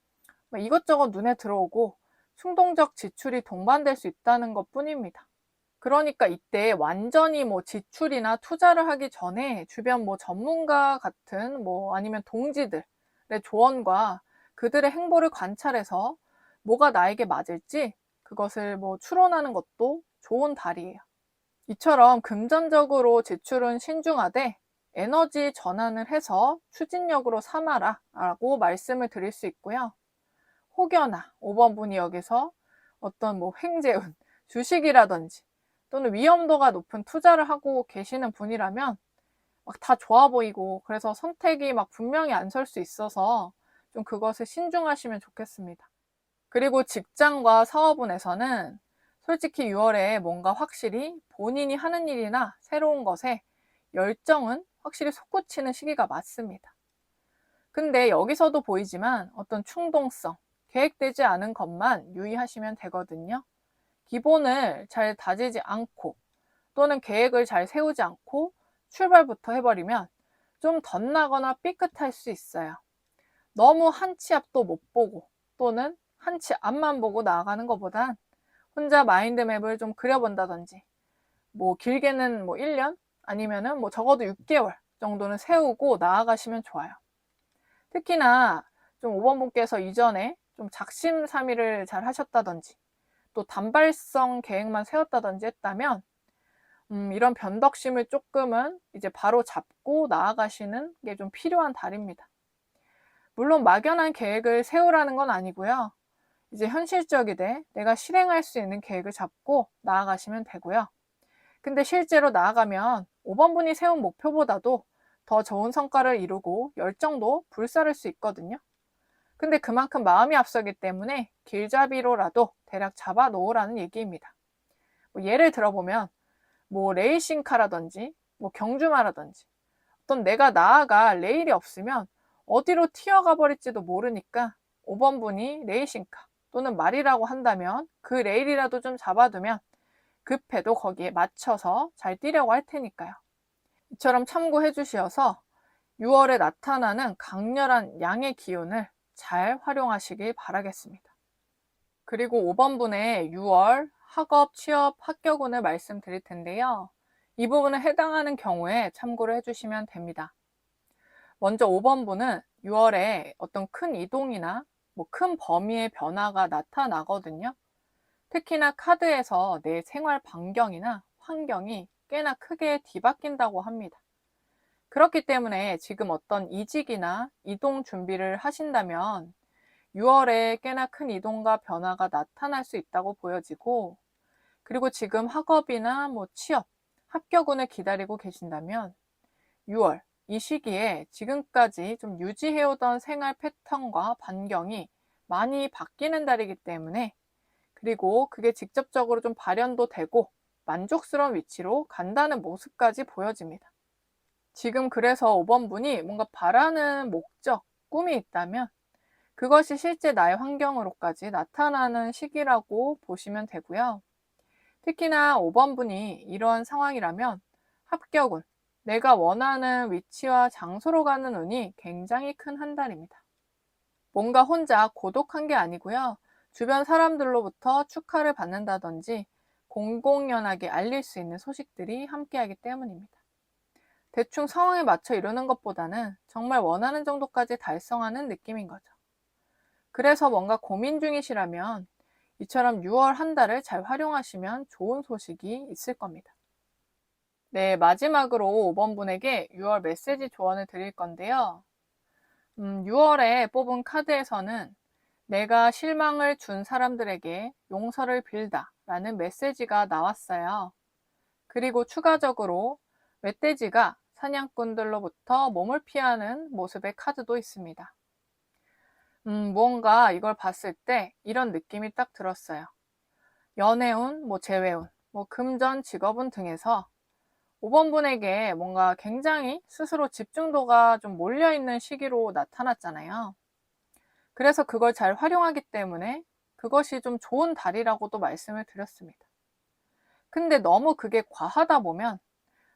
이것저것 눈에 들어오고 충동적 지출이 동반될 수 있다는 것 뿐입니다. 그러니까 이때 완전히 뭐 지출이나 투자를 하기 전에 주변 뭐 전문가 같은 뭐 아니면 동지들의 조언과 그들의 행보를 관찰해서 뭐가 나에게 맞을지 그것을 뭐 추론하는 것도 좋은 달이에요. 이처럼 금전적으로 지출은 신중하되 에너지 전환을 해서 추진력으로 삼아라 라고 말씀을 드릴 수 있고요. 혹여나 5번 분이 여기서 어떤 뭐 횡재운, 주식이라든지 또는 위험도가 높은 투자를 하고 계시는 분이라면 막 다 좋아 보이고 그래서 선택이 막 분명히 안 설 수 있어서 좀 그것을 신중하시면 좋겠습니다. 그리고 직장과 사업운에서는 솔직히 6월에 뭔가 확실히 본인이 하는 일이나 새로운 것에 열정은 확실히 솟구치는 시기가 맞습니다. 근데 여기서도 보이지만 어떤 충동성, 계획되지 않은 것만 유의하시면 되거든요. 기본을 잘 다지지 않고 또는 계획을 잘 세우지 않고 출발부터 해버리면 좀 덧나거나 삐끗할 수 있어요. 너무 한 치 앞도 못 보고 또는 한 치 앞만 보고 나아가는 것보단 혼자 마인드맵을 좀 그려본다든지 뭐 길게는 뭐 1년 아니면은 뭐 적어도 6개월 정도는 세우고 나아가시면 좋아요. 특히나 좀 5번 분께서 이전에 좀 작심삼일을 잘 하셨다든지 또 단발성 계획만 세웠다든지 했다면 이런 변덕심을 조금은 이제 바로 잡고 나아가시는 게 좀 필요한 달입니다. 물론 막연한 계획을 세우라는 건 아니고요. 이제 현실적이되 내가 실행할 수 있는 계획을 잡고 나아가시면 되고요. 근데 실제로 나아가면 5번 분이 세운 목표보다도 더 좋은 성과를 이루고 열정도 불사를 수 있거든요. 근데 그만큼 마음이 앞서기 때문에 길잡이로라도 대략 잡아 놓으라는 얘기입니다. 뭐 예를 들어보면 뭐 레이싱카라든지 뭐 경주마라든지 어떤 내가 나아갈 레일이 없으면 어디로 튀어가 버릴지도 모르니까 5번 분이 레이싱카 또는 말이라고 한다면 그 레일이라도 좀 잡아두면 급해도 거기에 맞춰서 잘 뛰려고 할 테니까요. 이처럼 참고해 주셔서 6월에 나타나는 강렬한 양의 기운을 잘 활용하시길 바라겠습니다. 그리고 5번 분의 6월 학업, 취업, 합격운을 말씀드릴 텐데요. 이 부분에 해당하는 경우에 참고를 해주시면 됩니다. 먼저 5번 분은 6월에 어떤 큰 이동이나 뭐 큰 범위의 변화가 나타나거든요. 특히나 카드에서 내 생활 반경이나 환경이 꽤나 크게 뒤바뀐다고 합니다. 그렇기 때문에 지금 어떤 이직이나 이동 준비를 하신다면 6월에 꽤나 큰 이동과 변화가 나타날 수 있다고 보여지고, 그리고 지금 학업이나 뭐 취업, 합격운을 기다리고 계신다면 6월 이 시기에 지금까지 좀 유지해오던 생활 패턴과 반경이 많이 바뀌는 달이기 때문에, 그리고 그게 직접적으로 좀 발현도 되고 만족스러운 위치로 간다는 모습까지 보여집니다. 지금 그래서 5번 분이 뭔가 바라는 목적, 꿈이 있다면 그것이 실제 나의 환경으로까지 나타나는 시기라고 보시면 되고요. 특히나 5번 분이 이러한 상황이라면 합격운, 내가 원하는 위치와 장소로 가는 운이 굉장히 큰 한 달입니다. 뭔가 혼자 고독한 게 아니고요. 주변 사람들로부터 축하를 받는다든지 공공연하게 알릴 수 있는 소식들이 함께하기 때문입니다. 대충 상황에 맞춰 이루는 것보다는 정말 원하는 정도까지 달성하는 느낌인 거죠. 그래서 뭔가 고민 중이시라면 이처럼 6월 한 달을 잘 활용하시면 좋은 소식이 있을 겁니다. 네, 마지막으로 5번 분에게 6월 메시지 조언을 드릴 건데요. 6월에 뽑은 카드에서는 내가 실망을 준 사람들에게 용서를 빌다 라는 메시지가 나왔어요. 그리고 추가적으로 멧돼지가 사냥꾼들로부터 몸을 피하는 모습의 카드도 있습니다. 무언가 이걸 봤을 때 이런 느낌이 딱 들었어요. 연애운, 재회운, 금전, 직업운 등에서 5번 분에게 뭔가 굉장히 스스로 집중도가 좀 몰려있는 시기로 나타났잖아요. 그래서 그걸 잘 활용하기 때문에 그것이 좀 좋은 달이라고도 말씀을 드렸습니다. 근데 너무 그게 과하다 보면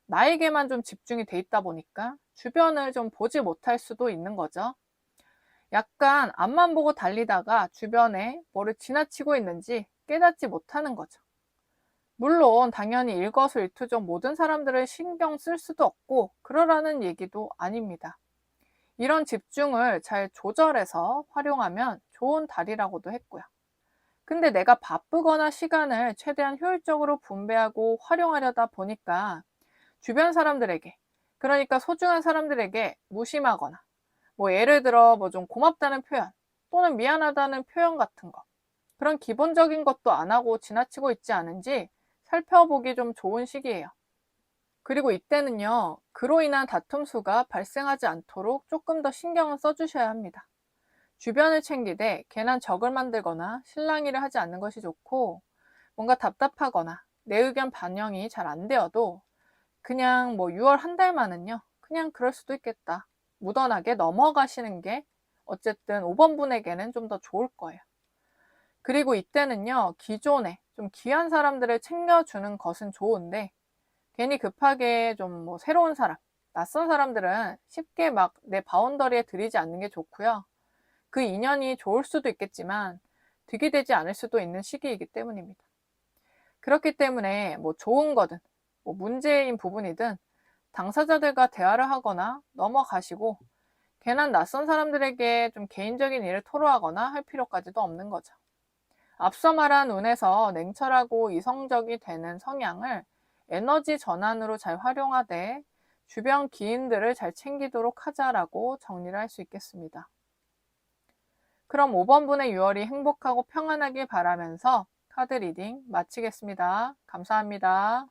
나에게만 좀 집중이 돼 있다 보니까 주변을 좀 보지 못할 수도 있는 거죠. 약간 앞만 보고 달리다가 주변에 뭐를 지나치고 있는지 깨닫지 못하는 거죠. 물론 당연히 일거수일투족 모든 사람들을 신경 쓸 수도 없고 그러라는 얘기도 아닙니다. 이런 집중을 잘 조절해서 활용하면 좋은 달이라고도 했고요. 근데 내가 바쁘거나 시간을 최대한 효율적으로 분배하고 활용하려다 보니까 주변 사람들에게, 그러니까 소중한 사람들에게 무심하거나 예를 들어 좀 고맙다는 표현 또는 미안하다는 표현 같은 거, 그런 기본적인 것도 안 하고 지나치고 있지 않은지 살펴보기 좀 좋은 시기예요. 그리고 이때는요, 그로 인한 다툼 수가 발생하지 않도록 조금 더 신경을 써주셔야 합니다. 주변을 챙기되 괜한 적을 만들거나 실랑이를 하지 않는 것이 좋고, 뭔가 답답하거나 내 의견 반영이 잘 안 되어도 그냥 6월 한 달만은요, 그냥 그럴 수도 있겠다, 무던하게 넘어가시는 게 어쨌든 5번 분에게는 좀 더 좋을 거예요. 그리고 이때는요, 기존에 좀 귀한 사람들을 챙겨주는 것은 좋은데 괜히 급하게 좀 새로운 사람, 낯선 사람들은 쉽게 막 내 바운더리에 들이지 않는 게 좋고요. 그 인연이 좋을 수도 있겠지만 득이 되지 않을 수도 있는 시기이기 때문입니다. 그렇기 때문에 좋은 거든 문제인 부분이든 당사자들과 대화를 하거나 넘어가시고 괜한 낯선 사람들에게 좀 개인적인 일을 토로하거나 할 필요까지도 없는 거죠. 앞서 말한 운에서 냉철하고 이성적이 되는 성향을 에너지 전환으로 잘 활용하되 주변 기인들을 잘 챙기도록 하자라고 정리를 할 수 있겠습니다. 그럼 5번 분의 6월이 행복하고 평안하길 바라면서 카드 리딩 마치겠습니다. 감사합니다.